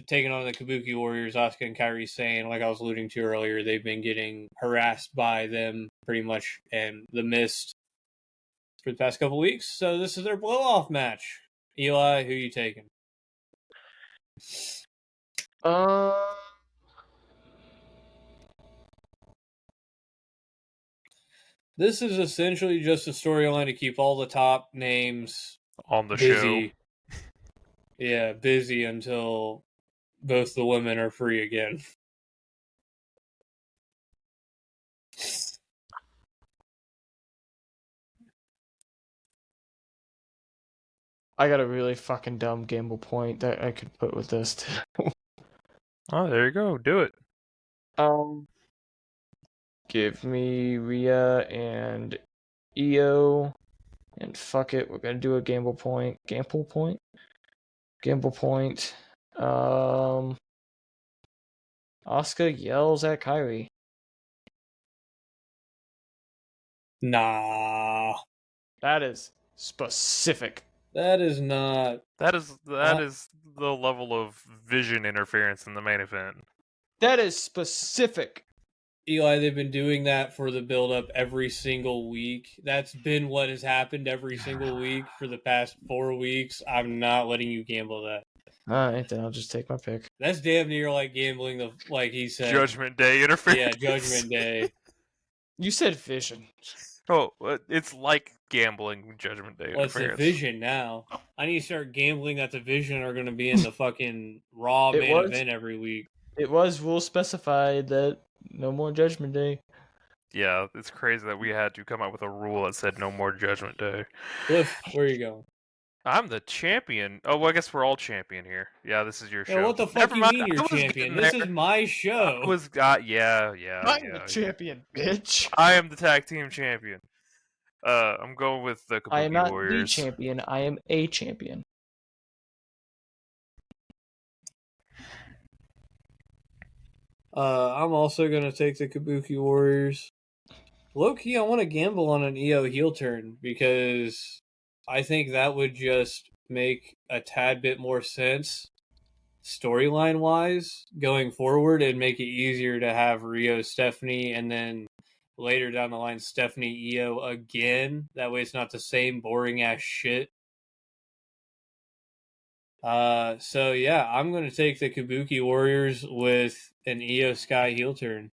taking on the Kabuki Warriors, Asuka and Kairi Sane. Like I was alluding to earlier, they've been getting harassed by them pretty much and the Mist for the past couple weeks. So this is their blow-off match. Eli, who you taking? This is essentially just a storyline to keep all the top names On the busy. show. Yeah, busy until both the women are free again. I got a really fucking dumb gamble point that I could put with this too. Oh, there you go. Do it. Give me Rhea and Io, and fuck it, we're gonna do a gamble point. Gamble point. Asuka yells at Kyrie. Nah. That is specific. That is not. That is the level of vision interference in the main event. That is specific. Eli, they've been doing that for the build-up every single week. That's been what has happened every single week for the past 4 weeks. I'm not letting you gamble that. Alright, then I'll just take my pick. That's damn near like gambling, like he said. Judgment Day interference. Yeah, Judgment Day. You said vision. Oh, it's like gambling Judgment Day Well, it's the interference. Vision now. I need to start gambling that the Vision are going to be in the fucking Raw main event every week. It was rule specified that no more Judgment Day. Yeah, it's crazy that we had to come up with a rule that said no more Judgment Day. Cliff, where are you going? I'm the champion. Oh, well, I guess we're all champion here. Yeah, this is your show. Yeah, what the fuck you mean you're champion? This is my show. I'm the champion, bitch. I am the tag team champion. I'm going with the Kabuki I am not Warriors. the champion. I am a champion. I'm also going to take the Kabuki Warriors. Low-key, I want to gamble on an EO heel turn because I think that would just make a tad bit more sense storyline-wise going forward and make it easier to have Rio, Stephanie, and then later down the line, Stephanie, EO again. That way it's not the same boring-ass shit. So yeah, I'm going to take the Kabuki Warriors with an EO Sky heel turn.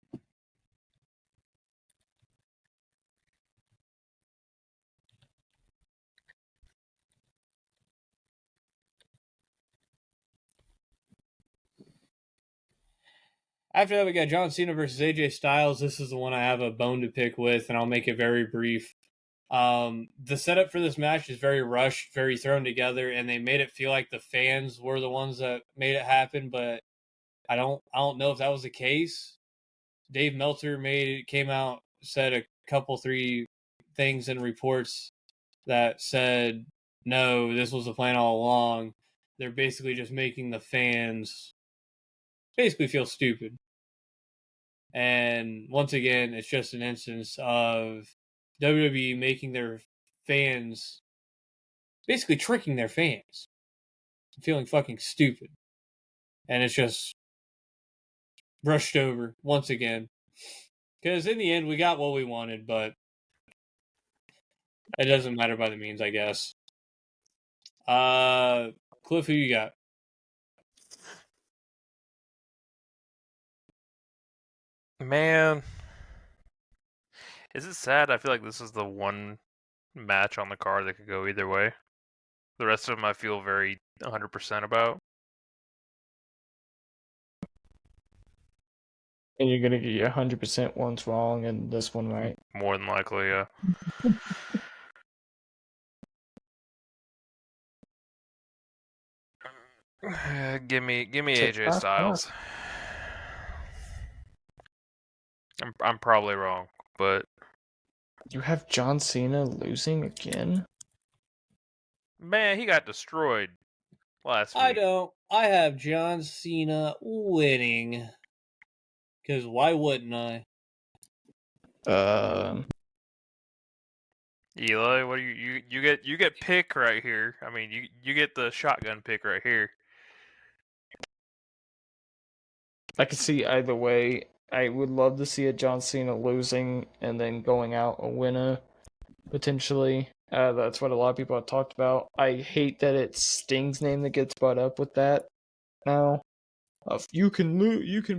After that, we got John Cena versus AJ Styles. This is the one I have a bone to pick with, and I'll make it very brief. The setup for this match is very rushed, very thrown together, and they made it feel like the fans were the ones that made it happen, but I don't know if that was the case. Dave Meltzer came out, said a couple, 3 things in reports that said, no, this was the plan all along. They're basically just making the fans basically feel stupid. And once again, it's just an instance of WWE making their fans, basically tricking their fans, feeling fucking stupid. And it's just brushed over once again. Because in the end, we got what we wanted, but it doesn't matter by the means, I guess. Cliff, who you got? Man, is it sad? I feel like this is the one match on the card that could go either way. The rest of them I feel very 100% about. And you're gonna get 100% ones wrong and this one right. More than likely, yeah. Give me AJ Styles. I'm probably wrong, but you have John Cena losing again? Man, he got destroyed last week. I don't. I have John Cena winning. Because why wouldn't I? Eli, what do you get pick right here. I mean, you get the shotgun pick right here. I could see either way. I would love to see a John Cena losing and then going out a winner, potentially. That's what a lot of people have talked about. I hate that it's Sting's name that gets brought up with that. now of you can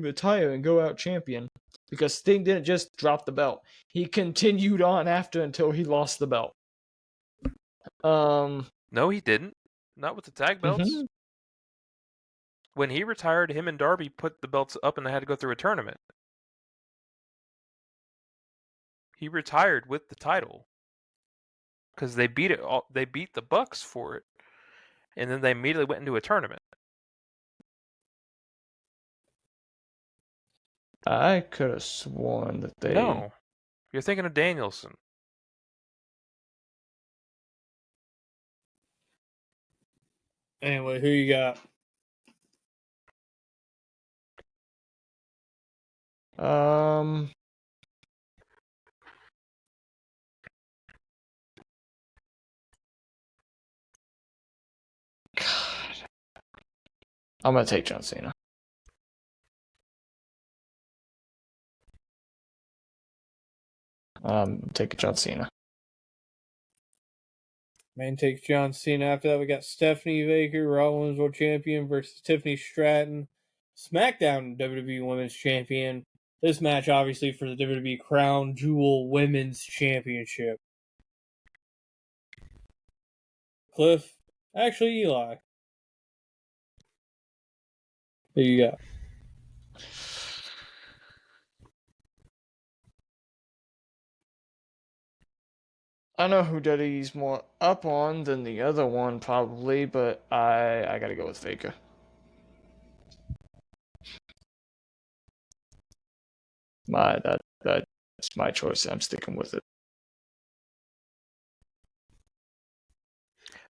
retire and go out champion, because Sting didn't just drop the belt. He continued on after until he lost the belt. No, he didn't. Not with the tag belts. Mhm. When he retired, him and Darby put the belts up and they had to go through a tournament. He retired with the title because they beat it. They beat the Bucks for it, and then they immediately went into a tournament. I could have sworn that they. No, you're thinking of Danielson. Anyway, who you got? God. I'm gonna take John Cena. Take John Cena. Man takes John Cena. After that, we got Stephanie Baker, Raw Women's World Champion, versus Tiffany Stratton, SmackDown WWE Women's Champion. This match, obviously, for the WWE Crown Jewel Women's Championship. Cliff, actually, Eli. Who you got? I know who Daddy's more up on than the other one, probably, but I gotta go with Faker. That's my choice. I'm sticking with it.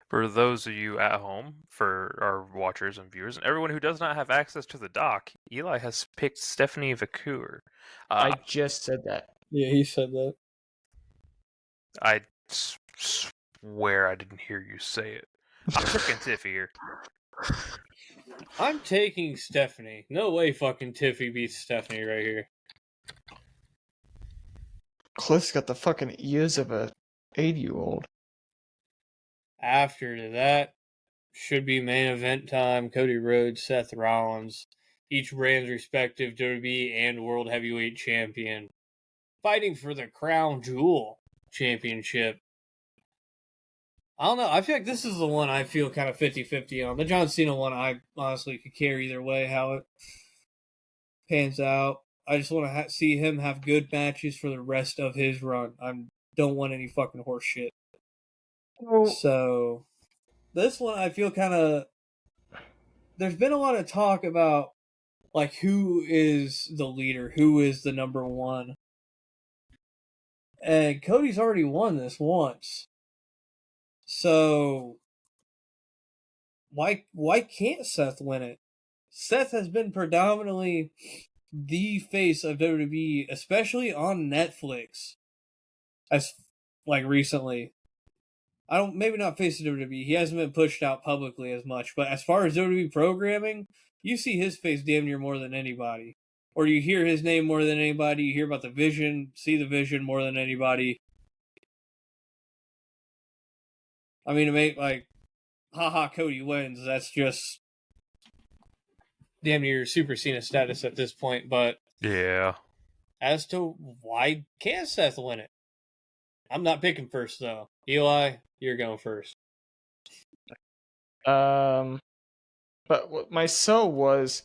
For those of you at home, for our watchers and viewers, and everyone who does not have access to the doc, Eli has picked Stephanie Vacour. I just said that. Yeah, he said that. I swear I didn't hear you say it. I'm picking Tiff here. I'm taking Stephanie. No way fucking Tiffy beats Stephanie right here. Cliff's got the fucking ears of a 80-year-old. After that, should be main event time. Cody Rhodes, Seth Rollins, each brand's respective WWE and World Heavyweight Champion, fighting for the Crown Jewel Championship. I don't know. I feel like this is the one I feel kind of 50-50 on. The John Cena one, I honestly could care either way how it pans out. I just want to see him have good matches for the rest of his run. I don't want any fucking horse shit. So, this one I feel kind of... There's been a lot of talk about, like, who is the leader, who is the number one. And Cody's already won this once. So, why can't Seth win it? Seth has been predominantly the face of WWE, especially on Netflix, as like recently. Maybe not face of WWE. He hasn't been pushed out publicly as much, but as far as WWE programming, you see his face damn near more than anybody, or you hear his name more than anybody. You hear about the Vision, see the Vision more than anybody. I mean, to make like, haha, Cody wins. That's just damn near Super Cena status at this point. But yeah, as to why can't Seth win it? I'm not picking first though. Eli, you're going first. But what my sell was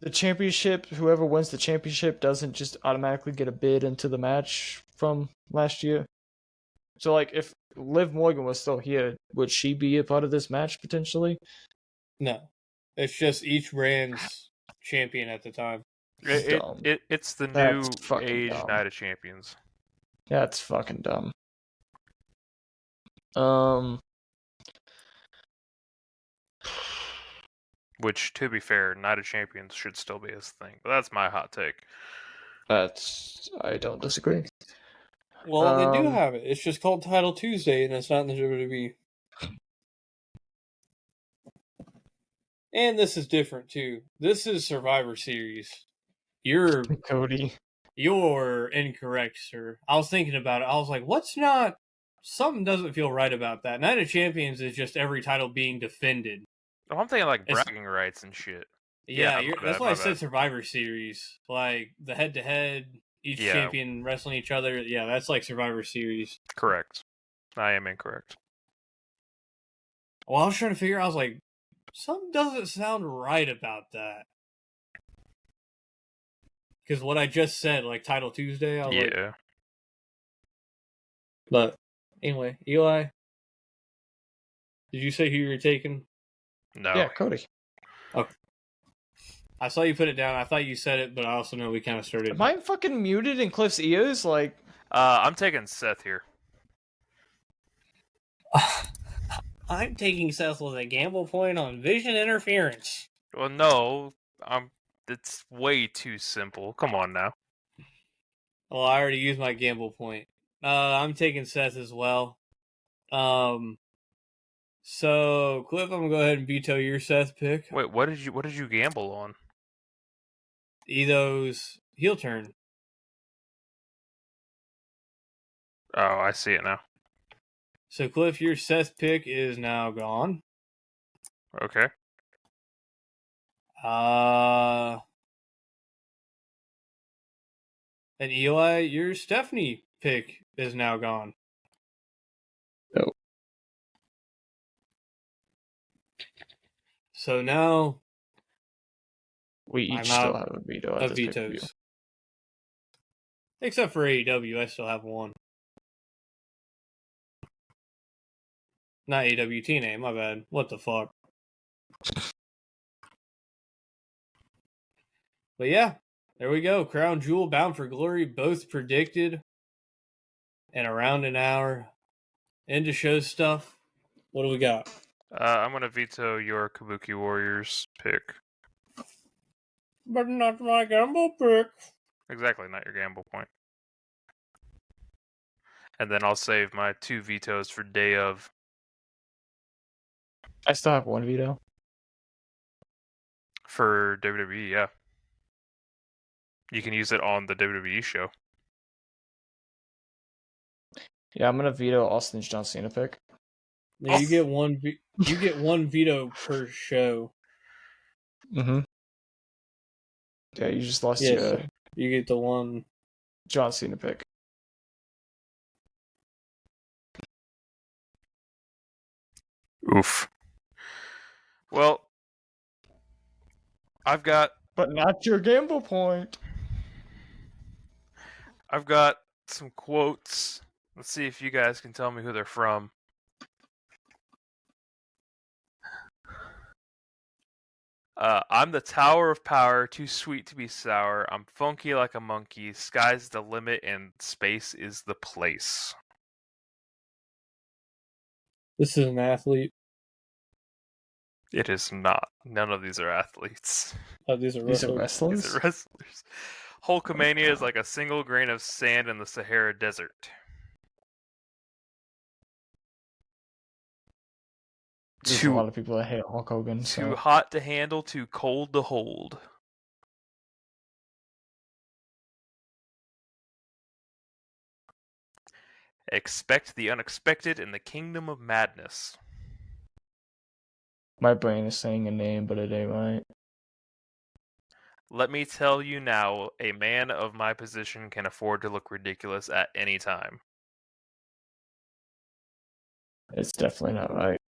the championship. Whoever wins the championship doesn't just automatically get a bid into the match from last year. So, like, if Liv Morgan was still here, would she be a part of this match potentially? No, it's just each brand's champion at the time. It's the That's new age dumb. Night of Champions. That's fucking dumb. Which, to be fair, Night of Champions should still be his thing. But that's my hot take. I don't disagree. Well, they do have it. It's just called Title Tuesday, and it's not in the WWE. And this is different too. This is Survivor Series. You're Cody. You're incorrect, sir. I was thinking about it. I was like, what's not something doesn't feel right about that. Night of Champions is just every title being defended. Oh, I'm thinking like It's- bragging rights and shit. Yeah, my that's bad, why my I said bad. Survivor Series. Like the head-to-head, each Yeah. champion wrestling each other. Yeah, that's like Survivor Series. Correct. I am incorrect. Well, I was trying to figure. I was like, something doesn't sound right about that. Because what I just said, like Title Tuesday, I was like, Yeah. but anyway, Eli, did you say who you were taking? No. Yeah, Cody. Okay. I saw you put it down. I thought you said it, but I also know we kind of started. Am I fucking muted in Cliff's ears? Like, I'm taking Seth here. I'm taking Seth with a gamble point on vision interference. Well, no. It's way too simple. Come on now. Well, I already used my gamble point. I'm taking Seth as well. So Cliff, I'm gonna go ahead and veto your Seth pick. Wait, what did you gamble on? Ido's heel turn. Oh, I see it now. So Cliff, your Seth pick is now gone. Okay. And Eli, your Stephanie pick is now gone. No. So now we each I'm still out have a veto at of this pay-per-view. vetoes. Except for AEW, I still have one. Not AWT name, my bad. What the fuck? But yeah, there we go. Crown Jewel, Bound for Glory, both predicted in around an hour. End of show stuff. What do we got? I'm gonna veto your Kabuki Warriors pick. But not my gamble pick. Exactly, not your gamble point. And then I'll save my 2 vetoes for day of. I still have one veto. For WWE, yeah. You can use it on the WWE show. Yeah, I'm gonna veto Austin's John Cena pick. Yeah, you get one. You get one veto per show. Mm-hmm. Yeah, you just lost Yes, your you get the one. John Cena pick. Oof. Well, I've got not your gamble point. I've got some quotes. Let's see if you guys can tell me who they're from. I'm the tower of power, too sweet to be sour. I'm funky like a monkey. Sky's the limit and space is the place. This is an athlete. It is not. None of these are athletes. Oh, these are These are wrestlers. These wrestlers. are wrestlers. Hulkamania is like a single grain of sand in the Sahara Desert. There's a lot of people that hate Hulk Hogan. Too So. hot to handle, too cold to hold. Expect the unexpected in the kingdom of madness. My brain is saying a name, but it ain't right. Let me tell you now, a man of my position can afford to look ridiculous at any time. It's definitely not right.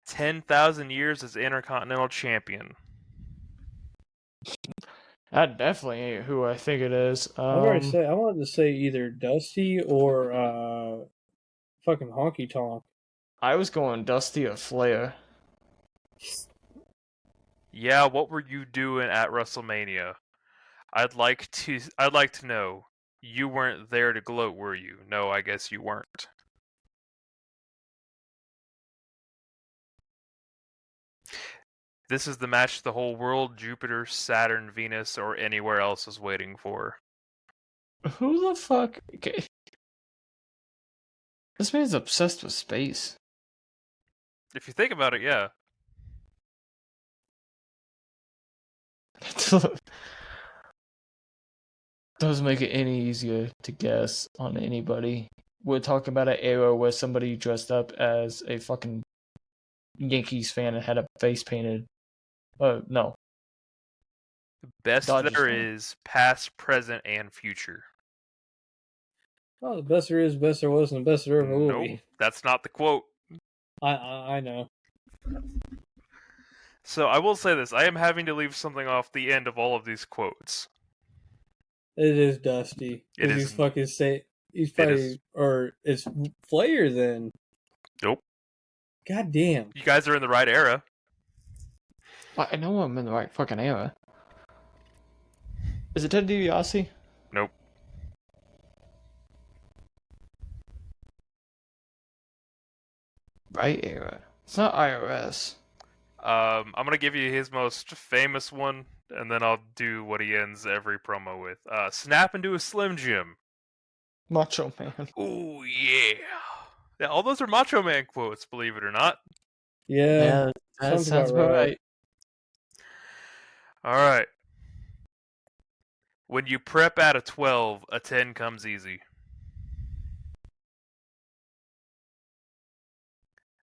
10,000 years as Intercontinental Champion. That definitely ain't who I think it is. I wanted to say either Dusty or fucking Honky Tonk. I was going Dusty or Flair. Yeah, what were you doing at WrestleMania? I'd like to know. You weren't there to gloat, were you? No, I guess you weren't. This is the match the whole world, Jupiter, Saturn, Venus, or anywhere else is waiting for. Who the fuck? Okay. This man's obsessed with space. If you think about it, yeah. Doesn't make it any easier to guess on anybody. we're talking about an era where somebody dressed up as a fucking Yankees fan and had a face painted. No. Best Dodgers there fan. is, past, present, and future. Oh, the best there is, best there was, and the best there ever will Nope, be. that's not the quote. I know. So I will say this: I am having to leave something off the end of all of these quotes. It is Dusty. It Because is- he's fucking he's it probably is- or it's Flair then. Nope. God damn. You guys are in the right era. I know I'm in the right fucking era. Is it Ted DiBiase? Nope. Right era. It's not IRS. I'm gonna give you his most famous one, and then I'll do what he ends every promo with. Snap into a Slim Jim. Macho Man. Ooh yeah. Yeah, all those are Macho Man quotes, believe it or not. Yeah. that sounds about about right. right. All right. When you prep at a 12, a 10 comes easy.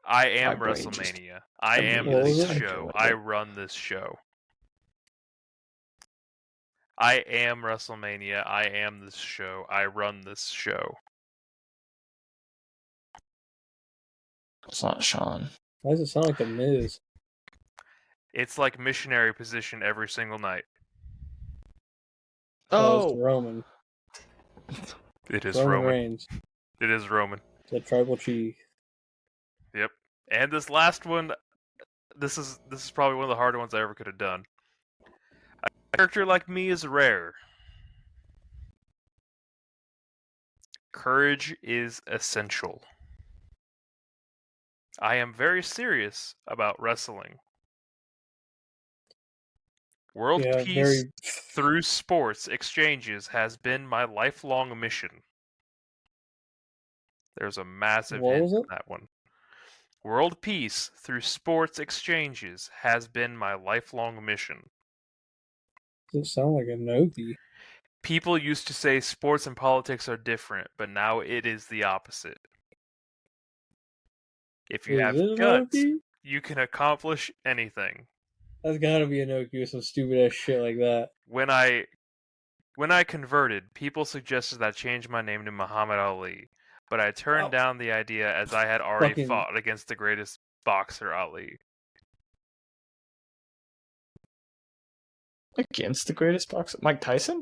I am My brain just WrestleMania. I am immediately this started show. going I there. run this show. I am WrestleMania. I am this show. I run this show. It's not Sean. Why does it sound like the Miz? It's like missionary position every single night. It's Roman. It is Roman Roman. Reigns. It is Roman. The tribal chief. Yep. And this last one, this is probably one of the harder ones I ever could have done. A character like me is rare. Courage is essential. I am very serious about wrestling. World Yeah, peace very. through sports exchanges has been my lifelong mission. There's a massive What hint was in it? that one. World peace through sports exchanges has been my lifelong mission. Does it sound like a Noki? People used to say sports and politics are different, but now it is the opposite. If you Is have it a guts, Noki? you can accomplish anything. That's gotta be a Noki with some stupid ass shit like that. When I converted, people suggested that I change my name to Muhammad Ali, but I turned down the idea as I had already Fucking- fought against the greatest boxer, Ali. Against the greatest boxer? Mike Tyson?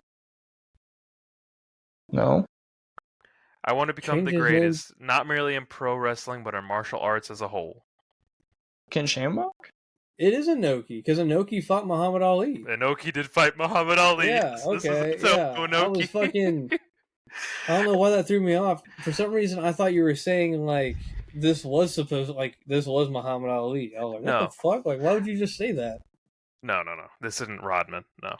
No. I want to become Change the his name. greatest, not merely in pro wrestling, but in martial arts as a whole. Ken Shamrock? It is a Noki because Inoki fought Muhammad Ali. Inoki did fight Muhammad Ali. Yeah, Yes, okay, this is yeah. Inoki. I was fucking. I don't know why that threw me off. For some reason, I thought you were saying like this was Muhammad Ali. I was like, what No. the fuck? Like, why would you just say that? No. This isn't Rodman. No.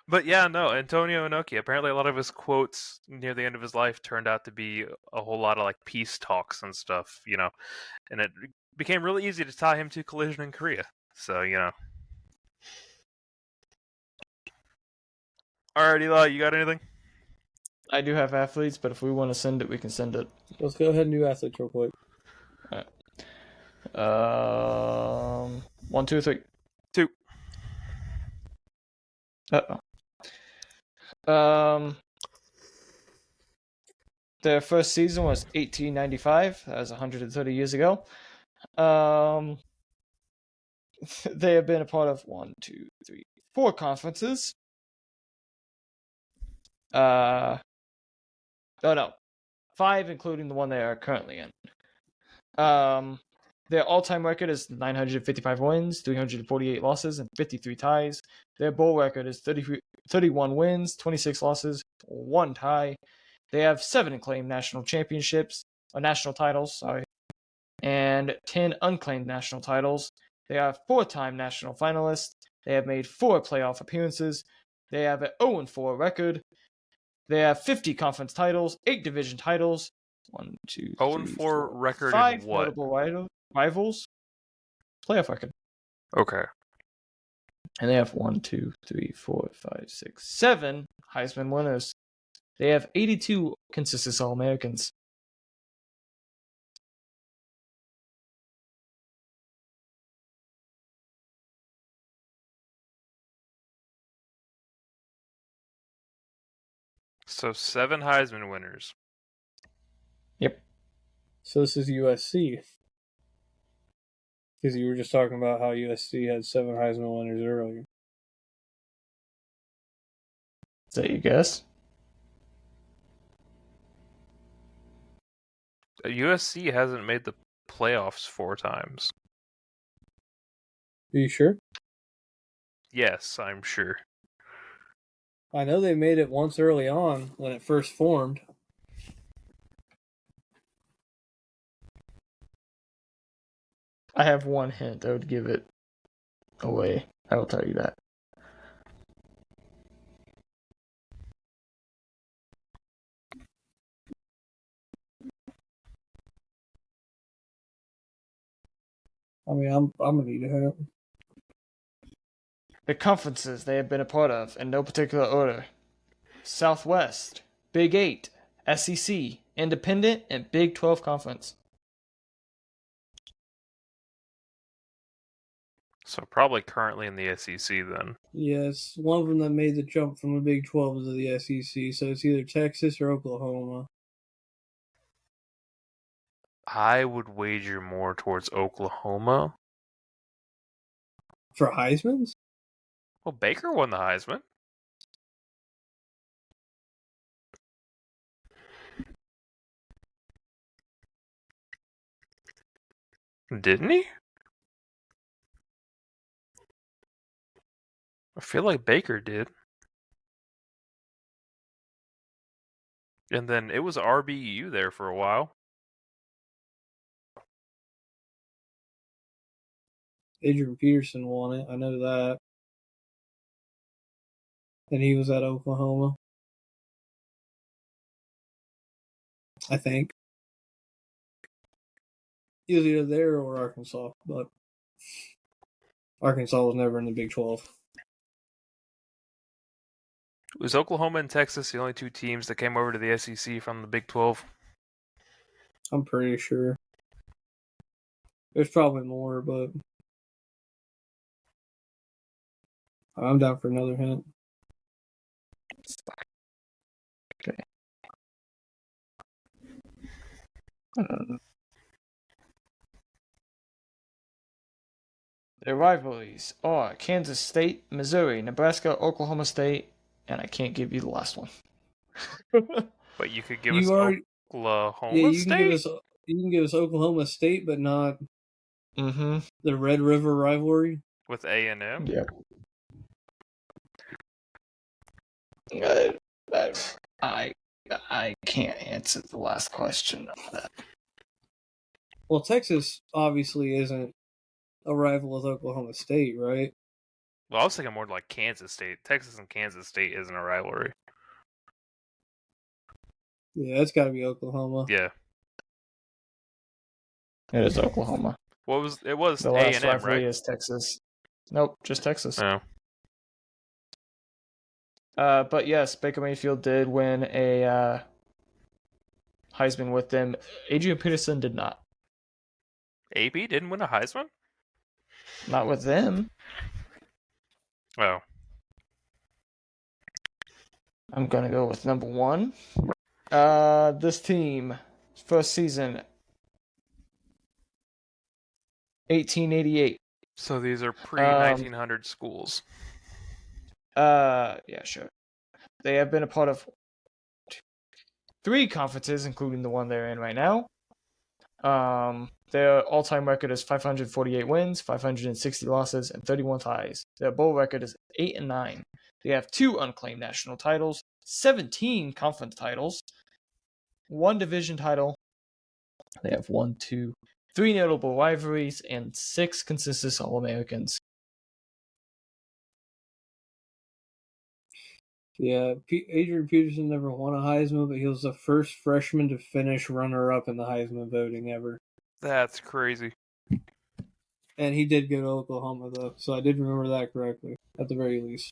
But yeah, no, Antonio Inoki. Apparently, a lot of his quotes near the end of his life turned out to be a whole lot of like peace talks and stuff, and it became really easy to tie him to Collision in Korea. So, Alright, Eli, you got anything? I do have athletes, but if we want to send it, we can send it. Let's go ahead and do athletes real quick. 1, 2, 3. 2. Their first season was 1895. That was 130 years ago. They have been a part of 1, 2, 3, 4 conferences. Oh no, 5, including the one they are currently in. Their all-time record is 955 wins, 348 losses, and 53 ties. Their bowl record is 31 wins, 26 losses, 1 tie. They have 7 claimed national championships, or national titles, sorry, and 10 unclaimed national titles. They are 4-time national finalists. They have made 4 playoff appearances. They have an 0-4 record. They have 50 conference titles, 8 division titles. 1, 2, 3, 0-4 4, record 5 in what? notable rivals. Playoff record. Okay. And they have 1, 2, 3, 4, 5, 6, 7 Heisman winners. They have 82 consistent All-Americans. So 7 Heisman winners. Yep. So this is USC. Because you were just talking about how USC had 7 Heisman winners earlier. Is that your guess? USC hasn't made the playoffs 4 times. Are you sure? Yes, I'm sure. I know they made it once early on when it first formed. I have one hint that would give it away. I will tell you that. I mean, I'm gonna need a hint. The conferences they have been a part of, in no particular order: Southwest, Big 8, SEC, Independent, and Big 12 Conference. So probably currently in the SEC then. Yes, one of them that made the jump from the Big 12 to the SEC, so it's either Texas or Oklahoma. I would wager more towards Oklahoma. For Heisman's? Well, Baker won the Heisman. Didn't he? I feel like Baker did. And then it was RBU there for a while. Adrian Peterson won it, I know that. And he was at Oklahoma. I think. He was either there or Arkansas, but Arkansas was never in the Big 12. Was Oklahoma and Texas the only 2 teams that came over to the SEC from the Big 12? I'm pretty sure. There's probably more, but I'm down for another hint. Okay. Their rivalries are Kansas State, Missouri, Nebraska, Oklahoma State, and I can't give you the last one. But you could give us Oklahoma you State? You can give us Oklahoma State, but not Mm-hmm. the Red River rivalry. With A&M? Yep. I can't answer the last question of that. Well, Texas obviously isn't a rival with Oklahoma State, right? Well, I was thinking more like Kansas State. Texas and Kansas State isn't a rivalry. Yeah, it's got to be Oklahoma. Yeah. It is Oklahoma. It was The last A&M, rivalry right? is Texas. Nope, just Texas. No. But yes, Baker Mayfield did win a Heisman with them. Adrian Peterson did not. AB didn't win a Heisman? Not with them. Oh. I'm going to go with number 1. This team, first season, 1888. So these are pre-1900 schools. Yeah, sure. They have been a part of 3 conferences, including the one they're in right now. Their all-time record is 548 wins, 560 losses, and 31 ties. Their bowl record is 8-9. They have 2 unclaimed national titles, 17 conference titles, 1 division title. They have 1, 2, 3 notable rivalries, and 6 consistent All-Americans. Yeah, Adrian Peterson never won a Heisman, but he was the first freshman to finish runner-up in the Heisman voting ever. That's crazy. And he did go to Oklahoma, though, so I did remember that correctly, at the very least.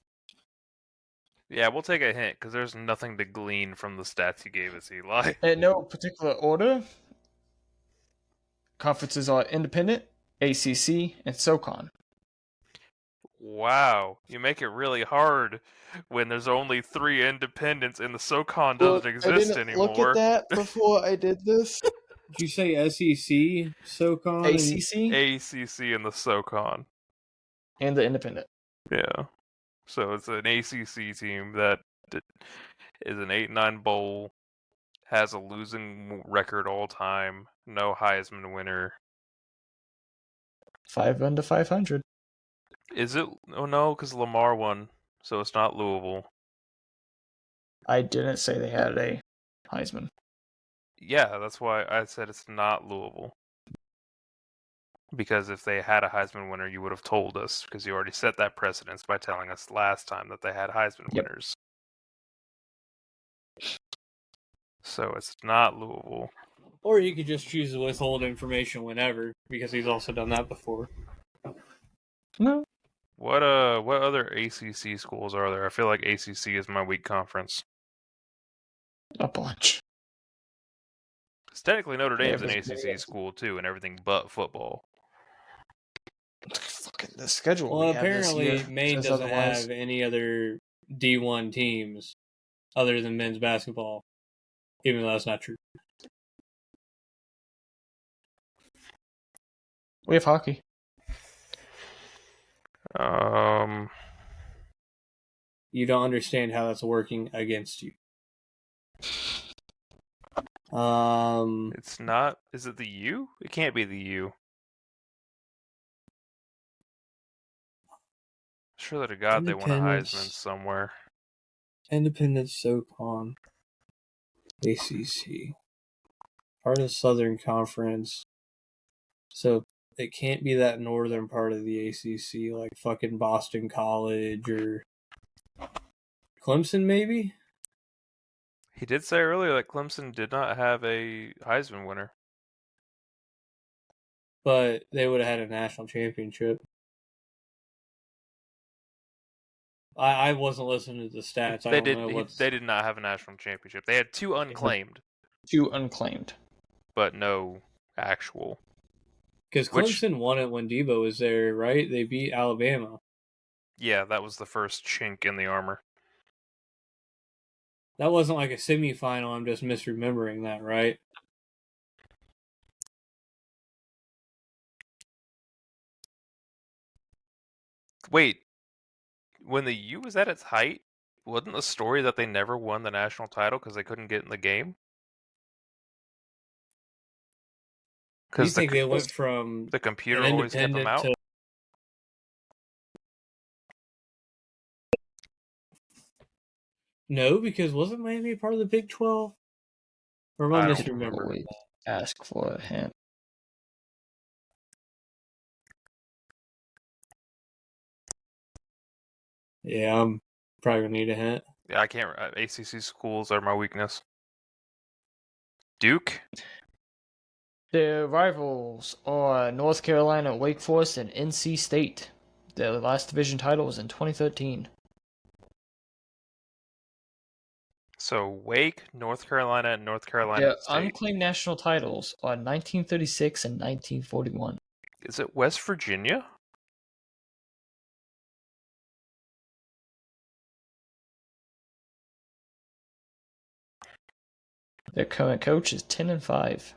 Yeah, we'll take a hint, because there's nothing to glean from the stats you gave us, Eli. In no particular order, conferences are Independent, ACC, and SoCon. Wow, you make it really hard when there's only 3 independents and the SoCon doesn't exist anymore. Look at that before I did this. Did you say SEC, SoCon, and ACC ACC and the SoCon. and the independent. Yeah. So it's an ACC team that is an 8-9 bowl, has a losing record all time, no Heisman winner. 5 under 500. Is it? Oh no, because Lamar won, so it's not Louisville. I didn't say they had a Heisman. Yeah, that's why I said it's not Louisville. Because if they had a Heisman winner, you would have told us, because you already set that precedence by telling us last time that they had Heisman Yep. winners. So it's not Louisville. or you could just choose to withhold information whenever, because he's also done that before. No. What other ACC schools are there? I feel like ACC is my weak conference. A bunch. Because technically Notre Dame's an but ACC maybe- school too, and everything but football. Fucking the schedule. Well, we have this apparently year Maine says doesn't otherwise. have any other D1 teams other than men's basketball, even though that's not true. We have hockey. You don't understand how that's working against you. It's not. Is it the U? It can't be the U. Surely to God they won a Independence. Heisman somewhere. Independence, SoCon, ACC, part of the Southern Conference. So it can't be that northern part of the ACC, like fucking Boston College or Clemson, maybe? He did say earlier that Clemson did not have a Heisman winner. But they would have had a national championship. I wasn't listening to the stats. I don't know what's... They did not have a national championship. They had 2 unclaimed, 2 unclaimed. but no actual. Because Clemson won it when Debo was there, right? They beat Alabama. Yeah, that was the first chink in the armor. That wasn't like a semifinal. I'm just misremembering that, right? Wait, when the U was at its height, wasn't the story that they never won the national title because they couldn't get in the game? Do you think they went from the computer always kept them out? No, because wasn't Miami part of the Big 12? Or am I misremembering? Ask for a hint. Yeah, I'm probably going to need a hint. Yeah, I can't. ACC schools are my weakness. Duke? Their rivals are North Carolina, Wake Forest, and NC State. Their last division title was in 2013. So Wake, North Carolina, and North Carolina Their State. unclaimed national titles are 1936 and 1941. Is it West Virginia? Their current coach is 10-5.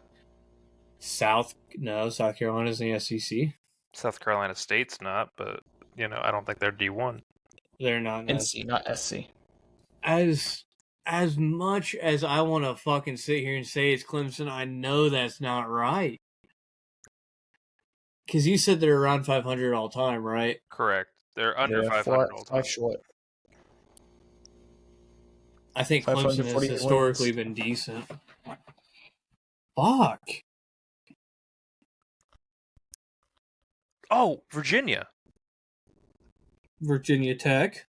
South Carolina's in the SEC. South Carolina State's not, but I don't think they're D1. They're not NC, not SC. As much as I want to fucking sit here and say it's Clemson, I know that's not right. Because you said they're around 500 all time, right? Correct. They're under 500 all time. 5 short. I think Clemson has historically been decent. Fuck. Oh, Virginia. Virginia Tech.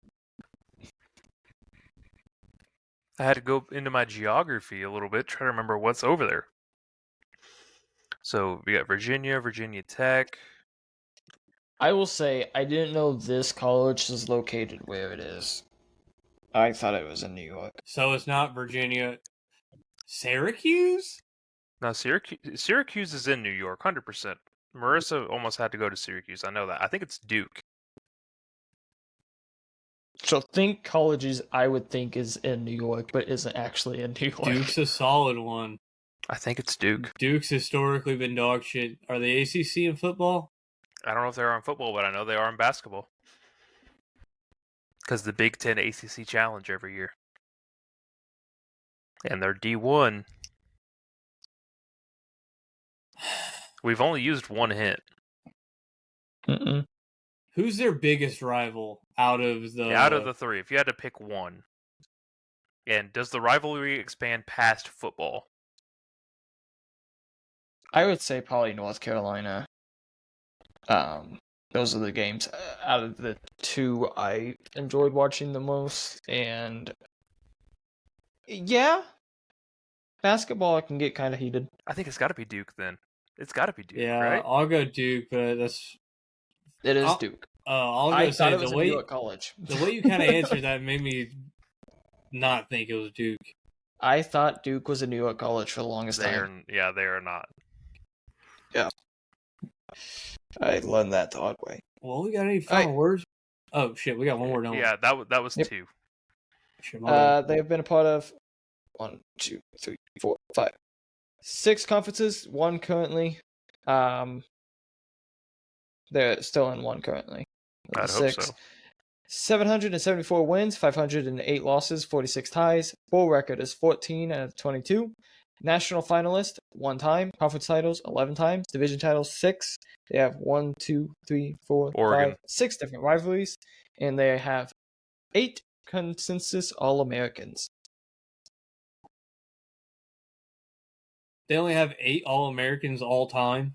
I had to go into my geography a little bit, try to remember what's over there. So we got Virginia, Virginia Tech. I will say, I didn't know this college is located where it is. I thought it was in New York. So it's not Virginia. Syracuse? No, Syracuse is in New York, 100%. Marissa almost had to go to Syracuse. I know that. I think it's Duke. So think colleges I would think is in New York, but isn't actually in New York. Duke's a solid one. I think it's Duke. Duke's historically been dog shit. Are they ACC in football? I don't know if they are in football, but I know they are in basketball. Because the Big Ten ACC Challenge every year. And they're D1. We've only used one hint. Mm-mm. Who's their biggest rival out of the three? If you had to pick one. And does the rivalry expand past football? I would say probably North Carolina. Those are the games out of the two I enjoyed watching the most, and yeah, basketball can get kind of heated. I think it's got to be Duke then. It's got to be Duke, Yeah, right? I'll go Duke, but It is Duke. I'll I go thought say it was a New York college. the way you kind of answered that made me not think it was Duke. I thought Duke was a New York college for the longest time. They are not. Yeah. I learned that the hard way. Well, we got any final words? Oh shit, we got one more. Yeah, that was Yep. 2. Shit, my bad. They have been a part of 1, 2, 3, 4, 5, 6 conferences. One currently. They're still in one currently. I'd hope so. 774 wins, 508 losses, 46 ties. Bowl record is 14 out of 22. National finalist 1 time. Conference titles 11 times. Division titles 6. They have 1, 2, 3, 4, Oregon. 5, 6 different rivalries, and they have 8 consensus All-Americans. They only have 8 All-Americans all time.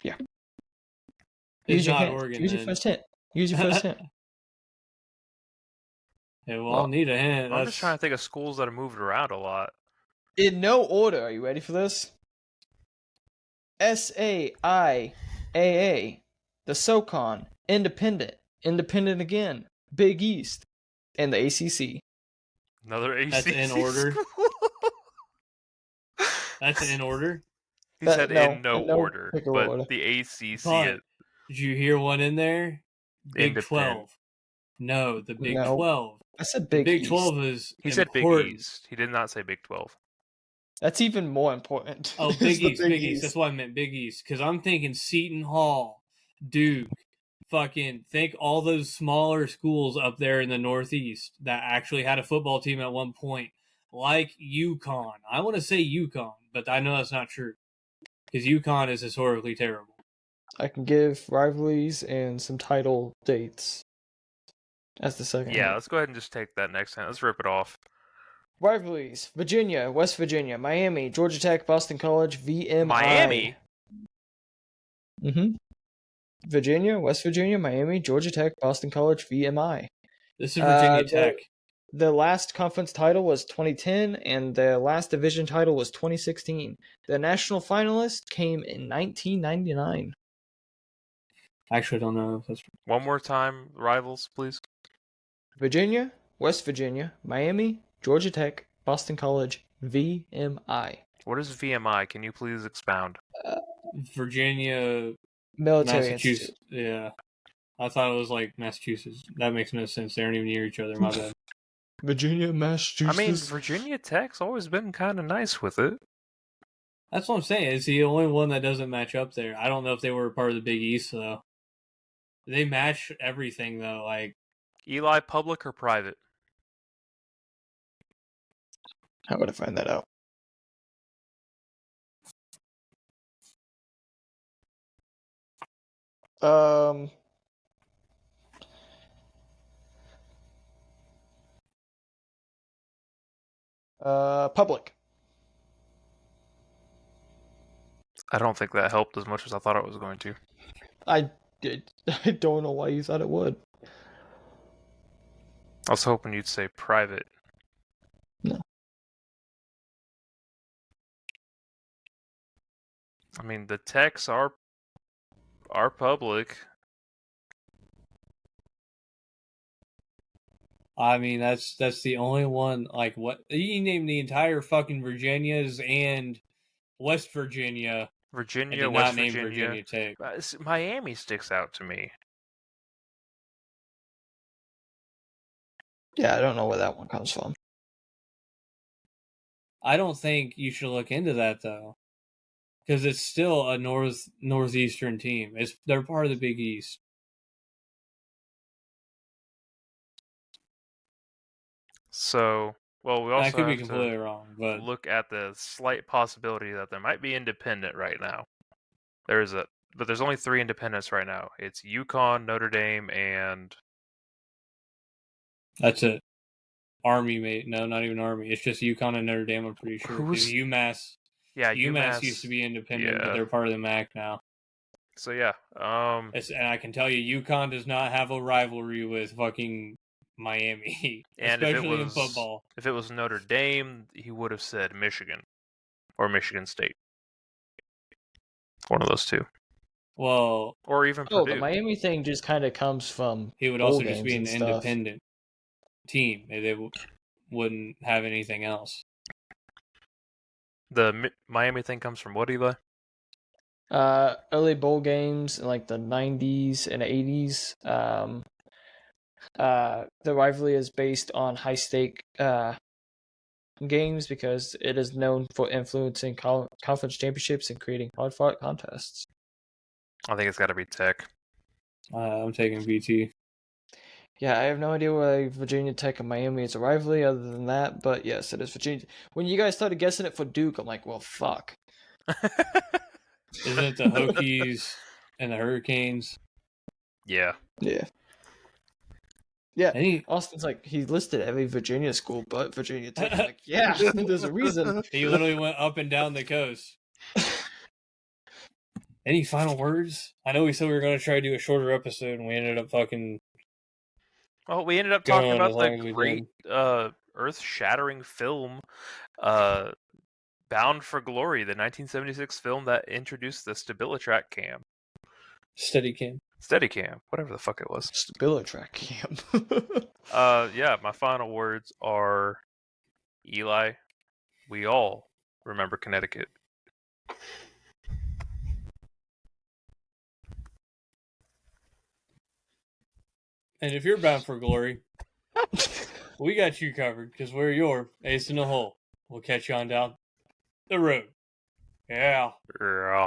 Yeah. It's Use your not hint. Oregon. Use your first hint. Use your first hint. Yeah, well, I'll need a hint. I'm just trying to think of schools that have moved around a lot. In no order. Are you ready for this? SAIAA, the SoCon, Independent, Independent again, Big East, and the ACC. Another ACC. That's in order. school. That's in order. He said in no order, but order. the ACC. But did you hear one in there? Big Independent. 12. No, the Big No. 12. I said The Big Big East. 12 is He said Big important. East. He did not say Big 12. That's even more important. Oh, It's Big the East, Big East. That's why I meant Big East. Because I'm thinking Seton Hall, Duke, think all those smaller schools up there in the Northeast that actually had a football team at one point, like UConn. I want to say UConn, but I know that's not true. Because UConn is historically terrible. I can give rivalries and some title dates as the second. Yeah, hint. let's go ahead and just take that next hint. Let's rip it off. Rivalries: Virginia, West Virginia, Miami, Georgia Tech, Boston College, VMI. Miami? Mm-hmm. Virginia, West Virginia, Miami, Georgia Tech, Boston College, VMI. This is Virginia Tech. The last conference title was 2010, and the last division title was 2016. The national finalist came in 1999. Actually, I don't know if that's One more time, rivals, please. Virginia, West Virginia, Miami, Georgia Tech, Boston College, VMI. What is VMI? Can you please expound? Virginia, Military Massachusetts. Institute. Yeah. I thought it was like Massachusetts. That makes no sense. They aren't even near each other. My bad. Virginia, Massachusetts. I mean, Virginia Tech's always been kind of nice with it. That's what I'm saying. It's the only one that doesn't match up there. I don't know if they were part of the Big East, though. They match everything, though. Like, Eli, public or private? How would I find that out? Public. I don't think that helped as much as I thought it was going to. I don't know why you thought it would. I was hoping you'd say private. No. I mean, the techs are public. I mean, that's the only one. Like, what you name the entire fucking Virginias and West Virginia. Virginia, and did West not name Virginia. Virginia Tech. Miami sticks out to me. Yeah, I don't know where that one comes from. I don't think you should look into that though, because it's still a northeastern team. They're part of the Big East. So, well, we I also could be have completely to wrong, but look at the slight possibility that there might be independent right now. But there's only 3 independents right now. It's UConn, Notre Dame, and that's it. Army, mate. No, not even Army. It's just UConn and Notre Dame. I'm pretty sure. Because Who's- UMass yeah, UMass used to be independent, but they're part of the MAC now. So yeah, And I can tell you, UConn does not have a rivalry with fucking Miami, and especially in football. if it was Notre Dame, he would have said Michigan or Michigan State. One of those two. Well, Or even Oh, Purdue. the Miami thing just kind of comes from he would bowl also just be an games and stuff. independent team. They wouldn't have anything else. The Miami thing comes from what, Eli? Early bowl games in like the 90s and 80s. The rivalry is based on high stake games because it is known for influencing conference championships and creating hard fought contests. I think it's got to be Tech. I'm taking VT. Yeah, I have no idea why Virginia Tech and Miami is a rivalry other than that, but yes, it is Virginia. When you guys started guessing it for Duke, I'm like, well, fuck. Isn't it the Hokies and the Hurricanes? Yeah. Yeah. Yeah. And Austin's like, he listed every Virginia school but Virginia Tech. I'm like, yeah, there's a reason. he literally went up and down the coast. Any final words? I know we said we were going to try to do a shorter episode, and we ended up fucking... Well, we ended up talking Going about as long as the we great earth-shattering film, Bound for Glory, the 1976 film that introduced the StabiliTrak cam. Steadicam, whatever the fuck it was. StabiliTrak cam. Yeah, my final words are, Eli, we all remember Connecticut. And if you're bound for glory, we got you covered because we're your ace in the hole. We'll catch you on down the road. Yeah. Yeah.